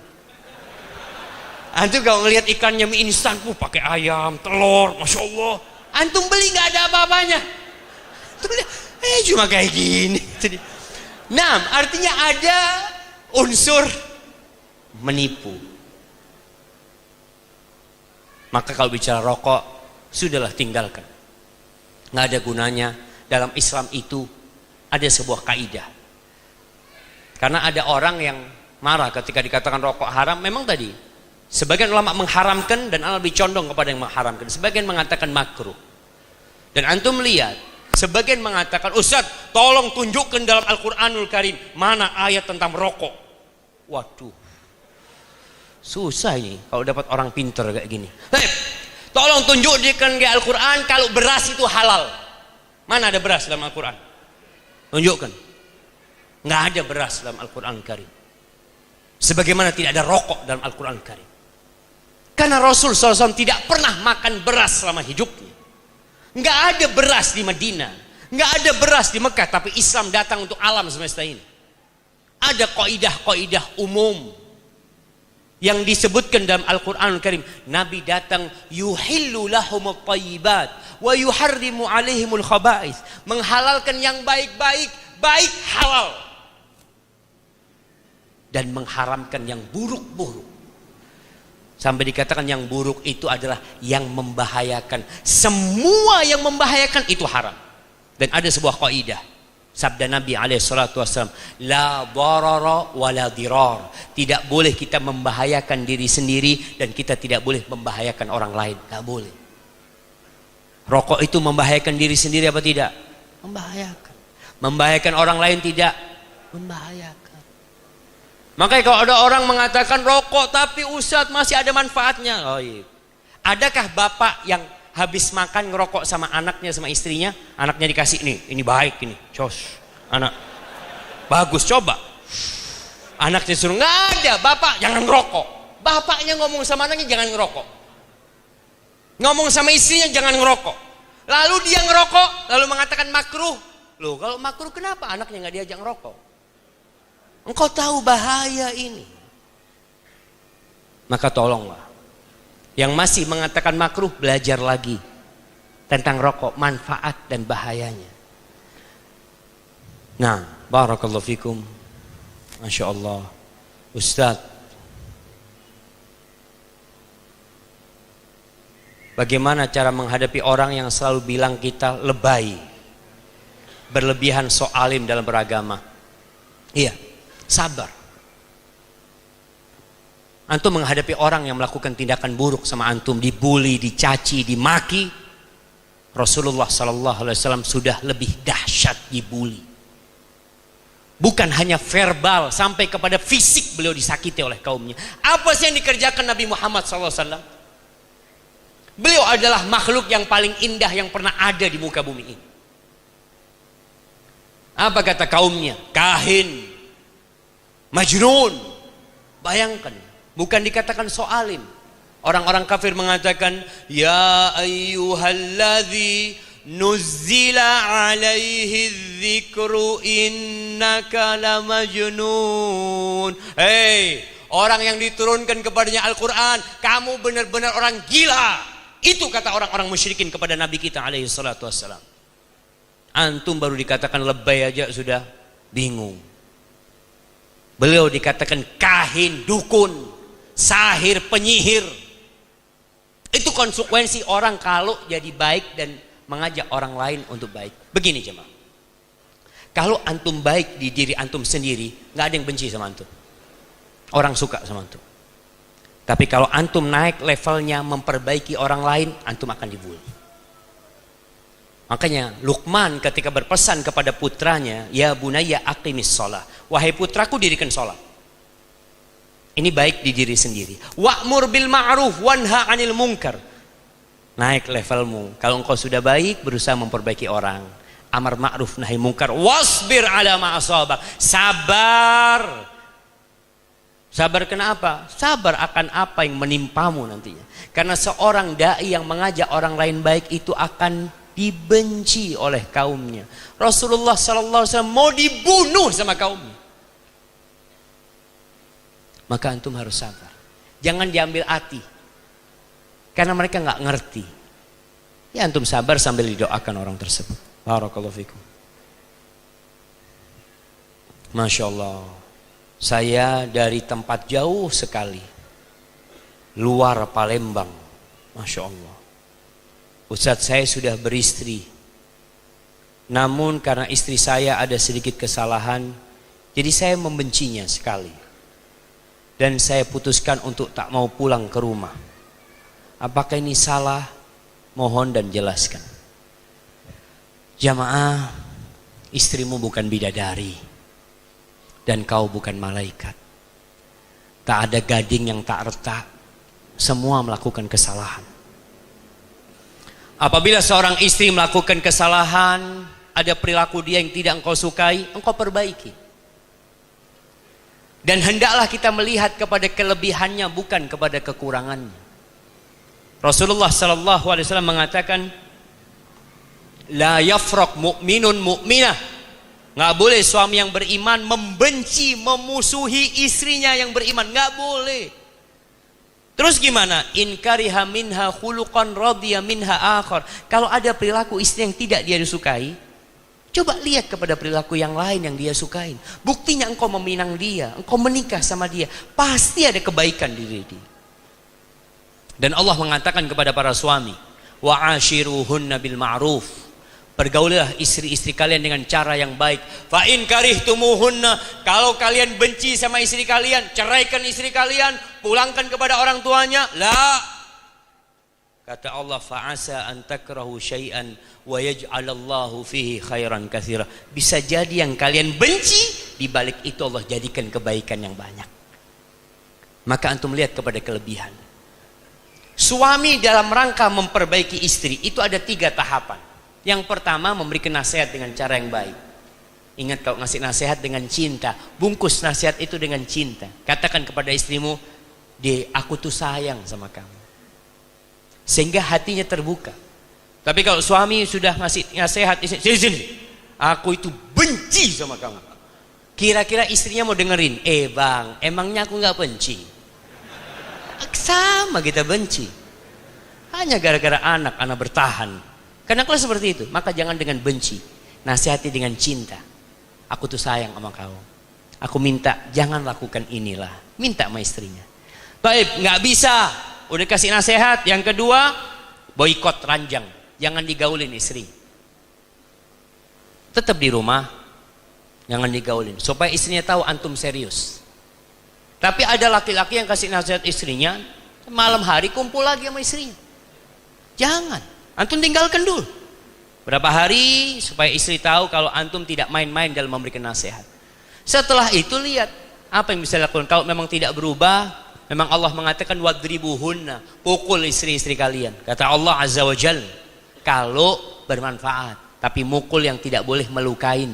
Antum kalau ngelihat iklannya mie instan, pakai ayam, telur, masya Allah. Antum beli nggak ada apa-apanya. Cuma kayak gini. Nah, artinya ada unsur menipu. Maka kalau bicara rokok, sudahlah tinggalkan. Nggak ada gunanya. Dalam Islam itu ada sebuah kaidah. Karena ada orang yang marah ketika dikatakan rokok haram. Memang tadi sebagian ulama mengharamkan dan lebih condong kepada yang mengharamkan. Sebagian mengatakan makruh. Dan antum lihat, sebagian mengatakan, Ustaz, tolong tunjukkan dalam Al-Quranul Karim mana ayat tentang rokok. Waduh, susah ini kalau dapat orang pintar kayak gini. Tolong tunjukkan di Al-Quran kalau beras itu halal. Mana ada beras dalam Al-Quran? Tunjukkan. Nggak ada beras dalam Al-Quran Karim. Sebagaimana tidak ada rokok dalam Al-Quran Karim. Karena Rasul SAW tidak pernah makan beras selama hidupnya. Nggak ada beras di Madinah, nggak ada beras di Mekah. Tapi Islam datang untuk alam semesta ini. Ada kaidah-kaidah umum yang disebutkan dalam Al-Quran Karim. Nabi datang, yuhillu lahumut thayyibat wa yuharrimu alaihimul khaba'is, menghalalkan yang baik-baik, baik halal, dan mengharamkan yang buruk-buruk. Sampai dikatakan yang buruk itu adalah yang membahayakan. Semua yang membahayakan itu haram. Dan ada sebuah kaidah, sabda Nabi SAW, la darara wa la dirar. Tidak boleh kita membahayakan diri sendiri, dan kita tidak boleh membahayakan orang lain. Tidak boleh. Rokok itu membahayakan diri sendiri apa tidak? Membahayakan. Membahayakan orang lain tidak? Membahayakan. Makanya kalau ada orang mengatakan rokok tapi Ustadz masih ada manfaatnya. Oh iya. Adakah bapak yang habis makan ngerokok sama anaknya, sama istrinya, anaknya dikasih ini baik ini, cos, anak bagus, coba. Anaknya suruh, nggak ada, bapak jangan ngerokok. Bapaknya ngomong sama anaknya jangan ngerokok, ngomong sama istrinya jangan ngerokok. Lalu dia ngerokok, lalu mengatakan makruh. Loh, kalau makruh kenapa anaknya nggak diajak ngerokok? Engkau tahu bahaya ini. Maka tolonglah, yang masih mengatakan makruh, belajar lagi tentang rokok, manfaat dan bahayanya. Nah, barakallahu fikum. Masya Allah. Ustadz, bagaimana cara menghadapi orang yang selalu bilang kita lebay, berlebihan sok alim dalam beragama? Iya, sabar. Antum menghadapi orang yang melakukan tindakan buruk sama antum, dibully, dicaci, dimaki. Rasulullah SAW sudah lebih dahsyat dibully. Bukan hanya verbal, sampai kepada fisik beliau disakiti oleh kaumnya. Apa sih yang dikerjakan Nabi Muhammad SAW? Beliau adalah makhluk yang paling indah yang pernah ada di muka bumi ini. Apa kata kaumnya? Kahin, majnun. Bayangkan, bukan dikatakan soalim. Orang-orang kafir mengatakan, ya ayyuhalladzi nuzzila alaihi dzikru innaka lamajnun. Hei, orang yang diturunkan kepadanya Al-Quran, kamu benar-benar orang gila. Itu kata orang-orang musyrikin kepada Nabi kita alaihi salatu wassalam. Antum baru dikatakan lebay aja sudah bingung. Beliau dikatakan kahin, dukun, sahir, penyihir. Itu konsekuensi orang kalau jadi baik dan mengajak orang lain untuk baik. Begini jemaah, kalau antum baik di diri antum sendiri, nggak ada yang benci sama antum. Orang suka sama antum. Tapi kalau antum naik levelnya memperbaiki orang lain, antum akan dibully. Makanya Luqman ketika berpesan kepada putranya, ya bunayya aqimis shalah, wahai putraku dirikan sholat. Ini baik di diri sendiri. Wa'mur bil ma'ruf wanha 'anil munkar. Naik levelmu. Kalau engkau sudah baik, berusaha memperbaiki orang. Amar ma'ruf nahi munkar. Wasbir ala ma'asabak. Sabar. Sabar kenapa? Sabar akan apa yang menimpamu nantinya. Karena seorang dai yang mengajak orang lain baik itu akan dibenci oleh kaumnya. Rasulullah SAW mau dibunuh sama kaumnya. Maka antum harus sabar. Jangan diambil hati. Karena mereka nggak ngerti. Ya antum sabar sambil didoakan orang tersebut. Barakallahu fikum. Masya Allah. Saya dari tempat jauh sekali. Luar Palembang. Masya Allah. Ustadz, saya sudah beristri. Namun karena istri saya ada sedikit kesalahan, jadi saya membencinya sekali. Dan saya putuskan untuk tak mau pulang ke rumah. Apakah ini salah? Mohon dan jelaskan. Jamaah, istrimu bukan bidadari. Dan kau bukan malaikat. Tak ada gading yang tak retak. Semua melakukan kesalahan. Apabila seorang istri melakukan kesalahan, ada perilaku dia yang tidak engkau sukai, engkau perbaiki. Dan hendaklah kita melihat kepada kelebihannya, bukan kepada kekurangannya. Rasulullah SAW mengatakan, la yafraq mu'minun mu'minah. Nggak boleh suami yang beriman membenci, memusuhi istrinya yang beriman. Nggak boleh. Terus gimana? In kariha minha khuluqan radiya minha akhar. Kalau ada perilaku istri yang tidak dia sukai, coba lihat kepada perilaku yang lain yang dia sukain. Buktinya engkau meminang dia, engkau menikah sama dia, pasti ada kebaikan di diri dia. Dan Allah mengatakan kepada para suami, wa ashiruhunna bil ma'ruf. Pergaulilah istri-istri kalian dengan cara yang baik. Fa in karihtumuhunna, kalau kalian benci sama istri kalian, ceraikan istri kalian, pulangkan kepada orang tuanya. La. Kata Allah, fa asa an takrahu syai'an wa yaj'alallahu fihi khairan katsira. Bisa jadi yang kalian benci, di balik itu Allah jadikan kebaikan yang banyak. Maka antum lihat kepada kelebihan. Suami dalam rangka memperbaiki istri itu ada 3 tahapan. Yang pertama, memberikan nasihat dengan cara yang baik. Ingat, kalau ngasih nasihat dengan cinta, bungkus nasihat itu dengan cinta. Katakan kepada istrimu, aku tuh sayang sama kamu. Sehingga hatinya terbuka. Tapi kalau suami sudah ngasih nasihat istri, sini, aku itu benci sama kamu. Kira-kira istrinya mau dengerin? Bang, emangnya aku gak benci? Sama kita benci. Hanya gara-gara anak bertahan. Karena kalau seperti itu, maka jangan dengan benci. Nasihati dengan cinta. Aku tuh sayang sama kau. Aku minta jangan lakukan inilah. Minta sama istrinya. Baik, nggak bisa. Udah kasih nasihat. Yang kedua, boikot ranjang. Jangan digaulin istri. Tetap di rumah. Jangan digaulin. Supaya istrinya tahu antum serius. Tapi ada laki-laki yang kasih nasihat istrinya. Malam hari kumpul lagi sama istrinya. Jangan. Antum tinggalkan dulu. Berapa hari supaya istri tahu kalau antum tidak main-main dalam memberikan nasihat. Setelah itu lihat apa yang bisa dilakukan. Kalau memang tidak berubah, memang Allah mengatakan wadribuhunna, pukul istri-istri kalian. Kata Allah Azza wa Jalla, kalau bermanfaat, tapi mukul yang tidak boleh melukain,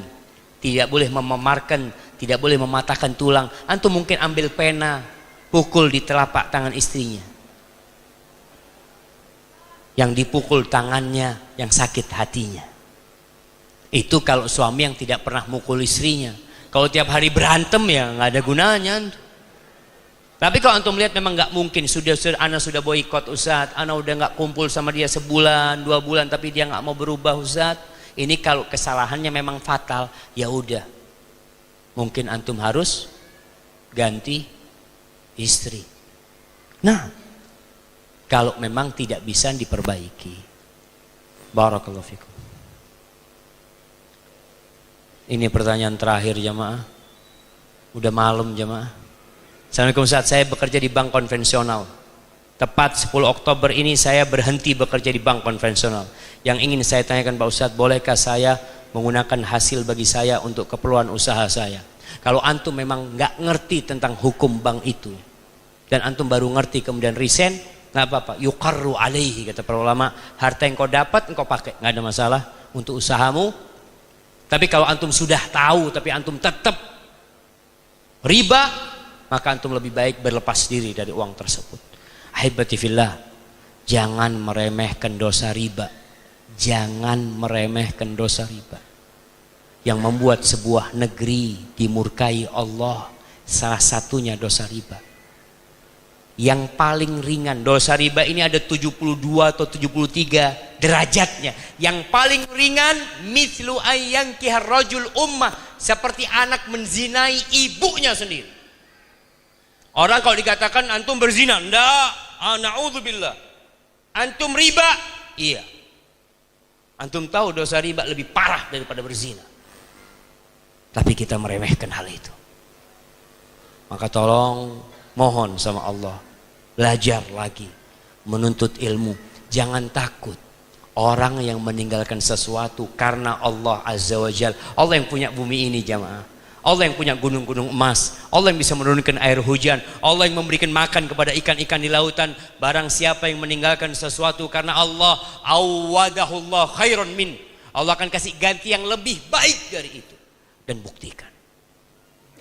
tidak boleh mememarkan, tidak boleh mematahkan tulang. Antum mungkin ambil pena, pukul di telapak tangan istrinya. Yang dipukul tangannya, yang sakit hatinya. Itu kalau suami yang tidak pernah mukul istrinya. Kalau tiap hari berantem ya nggak ada gunanya. Tapi kalau antum lihat memang nggak mungkin, ana sudah boikot Ustaz, ana udah nggak kumpul sama dia sebulan, 2 bulan, tapi dia nggak mau berubah Ustaz. Ini kalau kesalahannya memang fatal, ya udah. Mungkin antum harus ganti istri. Nah, kalau memang tidak bisa diperbaiki. Barakallahu fikum. Ini pertanyaan terakhir jamaah. Udah malam jamaah. Assalamualaikum Ustaz, saya bekerja di bank konvensional. Tepat 10 Oktober ini saya berhenti bekerja di bank konvensional. Yang ingin saya tanyakan Pak Ustaz, bolehkah saya menggunakan hasil bagi saya untuk keperluan usaha saya? Kalau antum memang nggak ngerti tentang hukum bank itu, dan antum baru ngerti kemudian resign, nggak apa-apa, yuqarru alaihi, kata para ulama, harta yang kau dapat engkau pakai, nggak ada masalah untuk usahamu. Tapi kalau antum sudah tahu tapi antum tetap riba, maka antum lebih baik berlepas diri dari uang tersebut. Ahibati fillah, jangan meremehkan dosa riba. Jangan meremehkan dosa riba. Yang membuat sebuah negeri dimurkai Allah, salah satunya dosa riba. Yang paling ringan dosa riba ini ada 72 atau 73 derajatnya. Yang paling ringan mithlu ayyankihar rajul ummah, seperti anak menzinai ibunya sendiri. Orang kalau dikatakan antum berzina, enggak, na'udzubillah. Antum riba, iya. Antum tahu dosa riba lebih parah daripada berzina. Tapi kita meremehkan hal itu. Maka tolong mohon sama Allah, belajar lagi, menuntut ilmu. Jangan takut orang yang meninggalkan sesuatu karena Allah Azza wa Jalla. Allah yang punya bumi ini jamaah. Allah yang punya gunung-gunung emas. Allah yang bisa menurunkan air hujan. Allah yang memberikan makan kepada ikan-ikan di lautan. Barang siapa yang meninggalkan sesuatu karena Allah, awadahullah khairan min. Allah akan kasih ganti yang lebih baik dari itu. Dan buktikan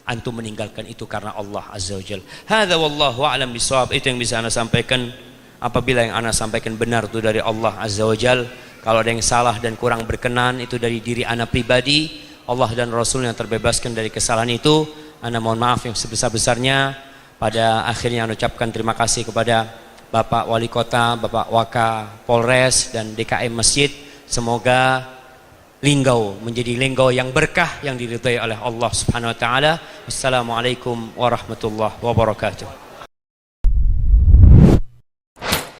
antum meninggalkan itu karena Allah Azza wa Jalla. Hadza wallahu a'lam bishawab. Itu yang bisa ana sampaikan. Apabila yang ana sampaikan benar itu dari Allah Azza wa Jalla, kalau ada yang salah dan kurang berkenan itu dari diri ana pribadi. Allah dan Rasul yang terbebaskan dari kesalahan itu. Ana mohon maaf yang sebesar-besarnya. Pada akhirnya ana ucapkan terima kasih kepada Bapak Wali Kota, Bapak Waka Polres dan DKM Masjid. Semoga Linggau menjadi Linggau yang berkah, yang diridhai oleh Allah Subhanahu wa taala. Wassalamualaikum warahmatullahi wabarakatuh.